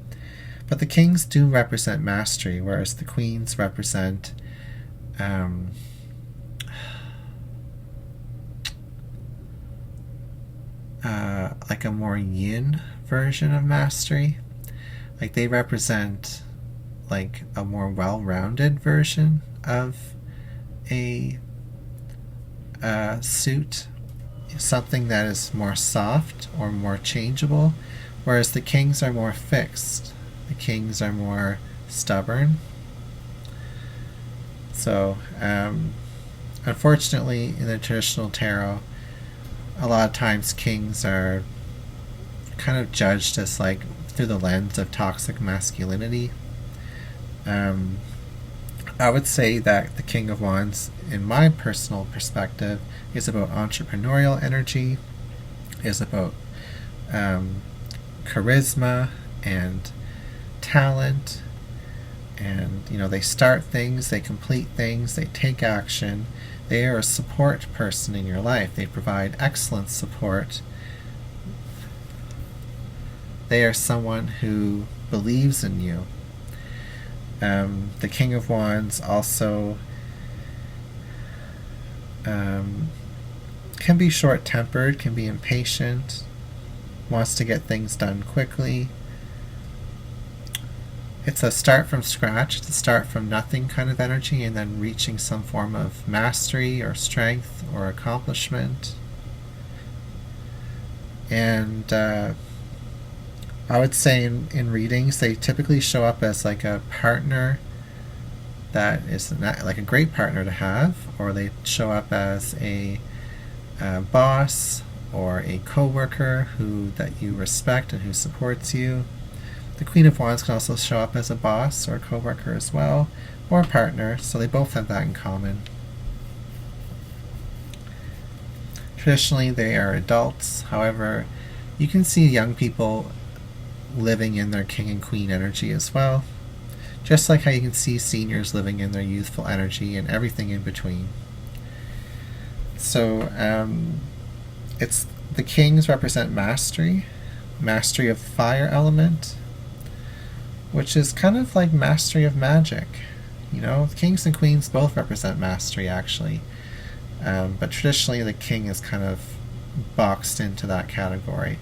But the kings do represent mastery, whereas the queens represent like a more yin version of mastery. Like they represent like a more well-rounded version of a suit, something that is more soft or more changeable, whereas the kings are more fixed. The kings are more stubborn. So, unfortunately, in the traditional tarot, a lot of times kings are kind of judged as like through the lens of toxic masculinity. I would say that the King of Wands, in my personal perspective, is about entrepreneurial energy, is about charisma and talent, and they start things, they complete things, they take action, They are a support person in your life. They provide excellent support. They are someone who believes in you. The King of Wands also can be short-tempered, can be impatient, wants to get things done quickly. It's a start from scratch, it's a start from nothing kind of energy, and then reaching some form of mastery or strength or accomplishment. And I would say in readings, they typically show up as like a partner that is like a great partner to have, or they show up as a boss or a co-worker that you respect and who supports you. The Queen of Wands can also show up as a boss or a co-worker as well, or a partner, so they both have that in common. Traditionally, they are adults. However, you can see young people living in their king and queen energy as well, just like how you can see seniors living in their youthful energy and everything in between. So it's the kings represent mastery of the fire element, which is kind of like mastery of magic. You know, kings and queens both represent mastery, actually, but traditionally the king is kind of boxed into that category.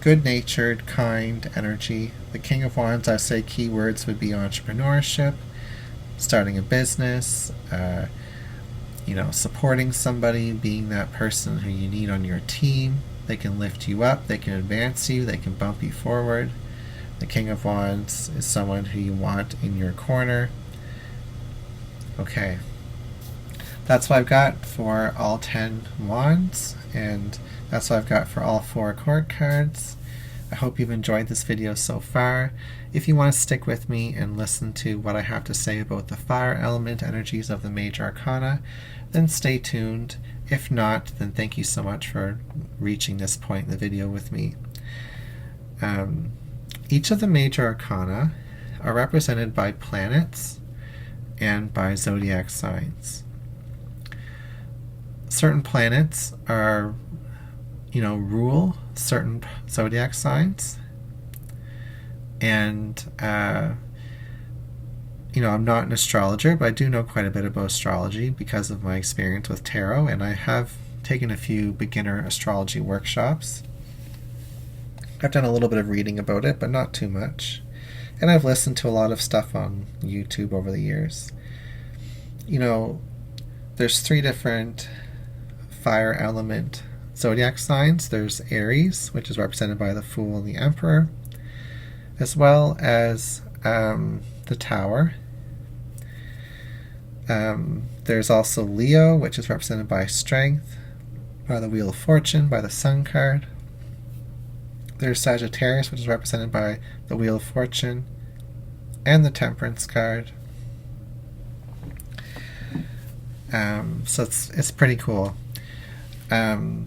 Good-natured, kind energy. The King of Wands, I say keywords would be entrepreneurship, starting a business, supporting somebody, being that person who you need on your team. They can lift you up, they can advance you, they can bump you forward. The King of Wands is someone who you want in your corner. Okay. That's what I've got for all 10 wands, and that's what I've got for all 4 court cards. I hope you've enjoyed this video so far. If you want to stick with me and listen to what I have to say about the fire element energies of the major arcana, then stay tuned. If not, then thank you so much for reaching this point in the video with me. Each of the major arcana are represented by planets and by zodiac signs. Certain planets are, rule certain zodiac signs. And, I'm not an astrologer, but I do know quite a bit about astrology because of my experience with tarot, and I have taken a few beginner astrology workshops. I've done a little bit of reading about it, but not too much. And I've listened to a lot of stuff on YouTube over the years. There's 3 different fire element zodiac signs. There's Aries, which is represented by the Fool and the Emperor, as well as the Tower. There's also Leo, which is represented by Strength, by the Wheel of Fortune, by the Sun card. There's Sagittarius, which is represented by the Wheel of Fortune and the Temperance card. So it's pretty cool. There's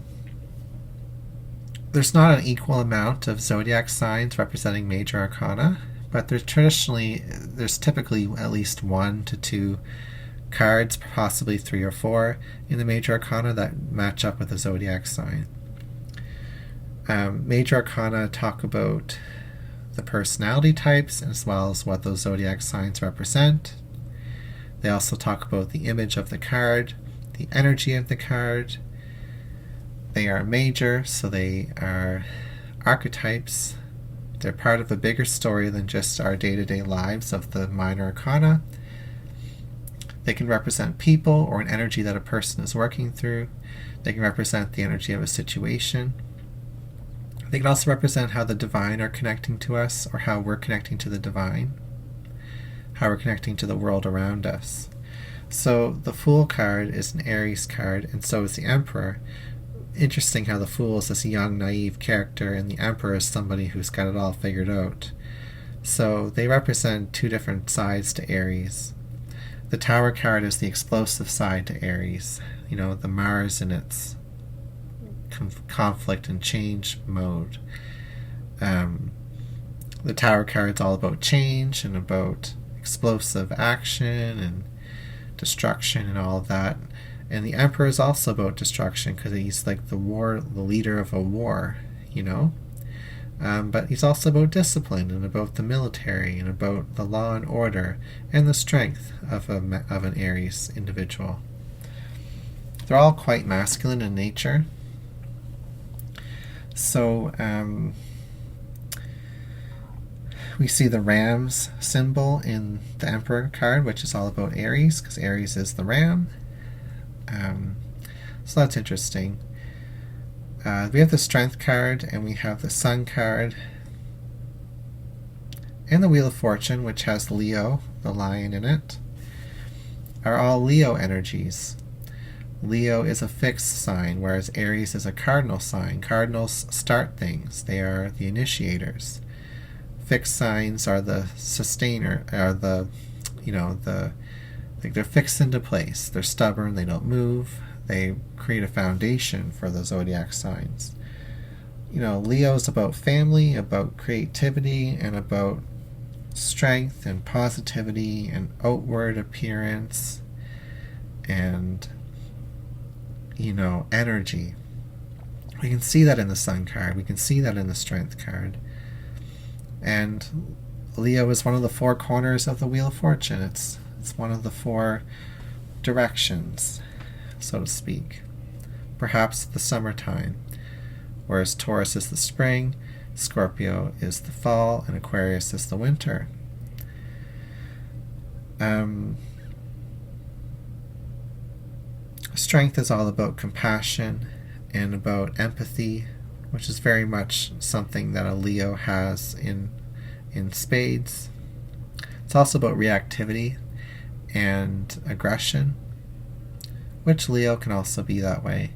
not an equal amount of zodiac signs representing major arcana, but there's typically at least 1 to 2 cards, possibly 3 or 4 in the major arcana that match up with a zodiac sign. Major arcana talk about the personality types as well as what those zodiac signs represent. They also talk about the image of the card, the energy of the card. They are major, so they are archetypes. They're part of a bigger story than just our day-to-day lives of the minor arcana. They can represent people or an energy that a person is working through. They can represent the energy of a situation. They can also represent how the divine are connecting to us, or how we're connecting to the divine, how we're connecting to the world around us. So the Fool card is an Aries card, and so is the Emperor. Interesting how the Fool is this young, naive character, and the Emperor is somebody who's got it all figured out. So they represent 2 different sides to Aries. The Tower card is the explosive side to Aries, the Mars in its conflict and change mode. The Tower card is all about change and about explosive action and destruction and all of that. And the Emperor is also about destruction because he's like the leader of a war, you know. But he's also about discipline and about the military and about the law and order and the strength of an Aries individual. They're all quite masculine in nature. So we see the ram's symbol in the Emperor card, which is all about Aries, because Aries is the ram. So that's interesting. We have the Strength card, and we have the Sun card, and the Wheel of Fortune, which has Leo, the lion, in it, are all Leo energies. Leo is a fixed sign, whereas Aries is a cardinal sign. Cardinals start things. They are the initiators. Fixed signs are the sustainer, are they're fixed into place. They're stubborn, they don't move. They create a foundation for the zodiac signs. Leo is about family, about creativity, and about strength and positivity and outward appearance and energy. We can see that in the Sun card. We can see that in the Strength card. And Leo is one of the four corners of the Wheel of Fortune. It's one of the four directions, so to speak. Perhaps the summertime, whereas Taurus is the spring, Scorpio is the fall, and Aquarius is the winter. Strength is all about compassion and about empathy, which is very much something that a Leo has in spades. It's also about reactivity and aggression, which Leo can also be that way.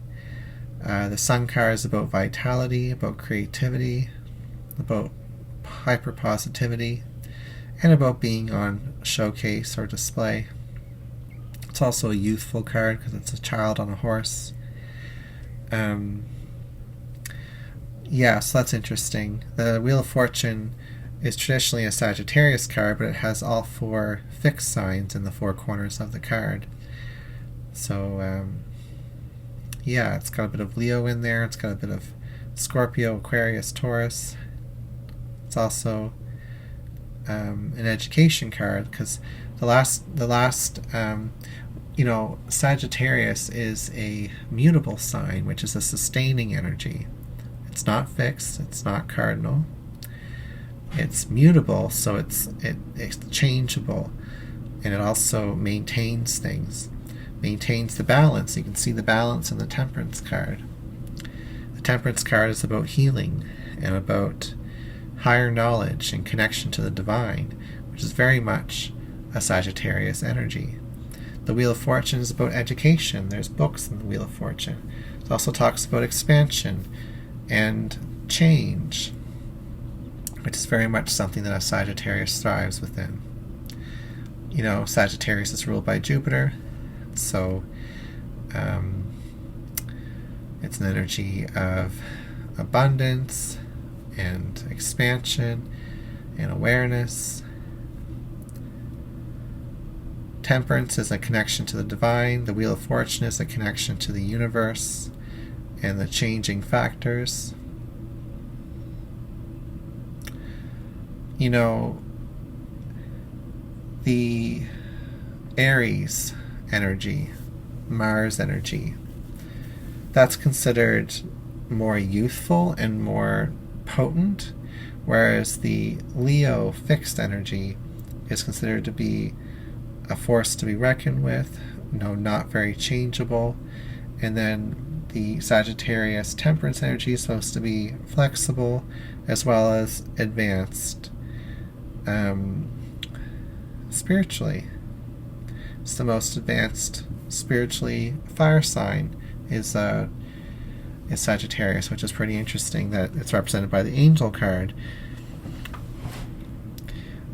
The Sun card is about vitality, about creativity, about hyper-positivity, and about being on showcase or display. It's also a youthful card because it's a child on a horse. So that's interesting. The Wheel of Fortune is traditionally a Sagittarius card, but it has all four fixed signs in the four corners of the card. So, it's got a bit of Leo in there. It's got a bit of Scorpio, Aquarius, Taurus. It's also an education card because the last Sagittarius is a mutable sign, which is a sustaining energy. It's not fixed. It's not cardinal. It's mutable, so it's changeable, and it also maintains things. Maintains the balance. You can see the balance in the Temperance card. The Temperance card is about healing and about higher knowledge and connection to the divine, which is very much a Sagittarius energy. The Wheel of Fortune is about education. There's books in the Wheel of Fortune. It also talks about expansion and change, which is very much something that a Sagittarius thrives within. Sagittarius is ruled by Jupiter, so it's an energy of abundance and expansion and awareness. Temperance is a connection to the divine. The Wheel of Fortune is a connection to the universe and the changing factors. The Aries energy, Mars energy, that's considered more youthful and more potent, whereas the Leo fixed energy is considered to be a force to be reckoned with, not very changeable. And then the Sagittarius Temperance energy is supposed to be flexible as well as advanced spiritually. It's the most advanced spiritually fire sign is Sagittarius, which is pretty interesting that it's represented by the Angel card.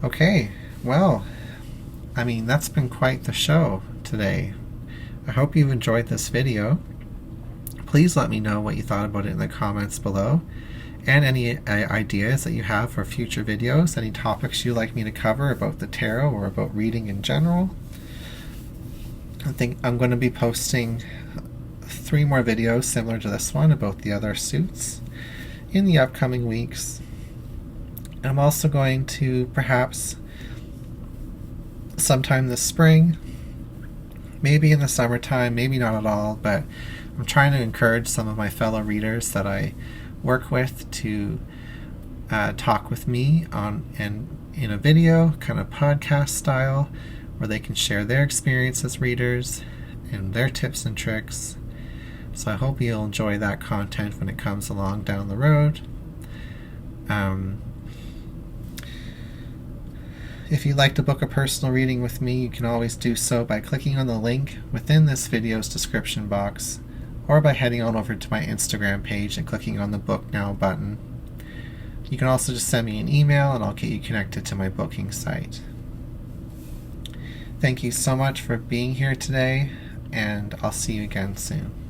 Okay, well, that's been quite the show today. I hope you've enjoyed this video. please let me know what you thought about it in the comments below, and any ideas that you have for future videos, any topics you'd like me to cover about the tarot or about reading in general. I think I'm going to be posting 3 more videos similar to this one about the other suits in the upcoming weeks. I'm also going to, perhaps sometime this spring, maybe in the summertime, maybe not at all, but I'm trying to encourage some of my fellow readers that I work with to talk with me in a video, kind of podcast style, where they can share their experience as readers and their tips and tricks. So I hope you'll enjoy that content when it comes along down the road. If you'd like to book a personal reading with me, you can always do so by clicking on the link within this video's description box, or by heading on over to my Instagram page and clicking on the Book Now button. You can also just send me an email and I'll get you connected to my booking site. Thank you so much for being here today, and I'll see you again soon.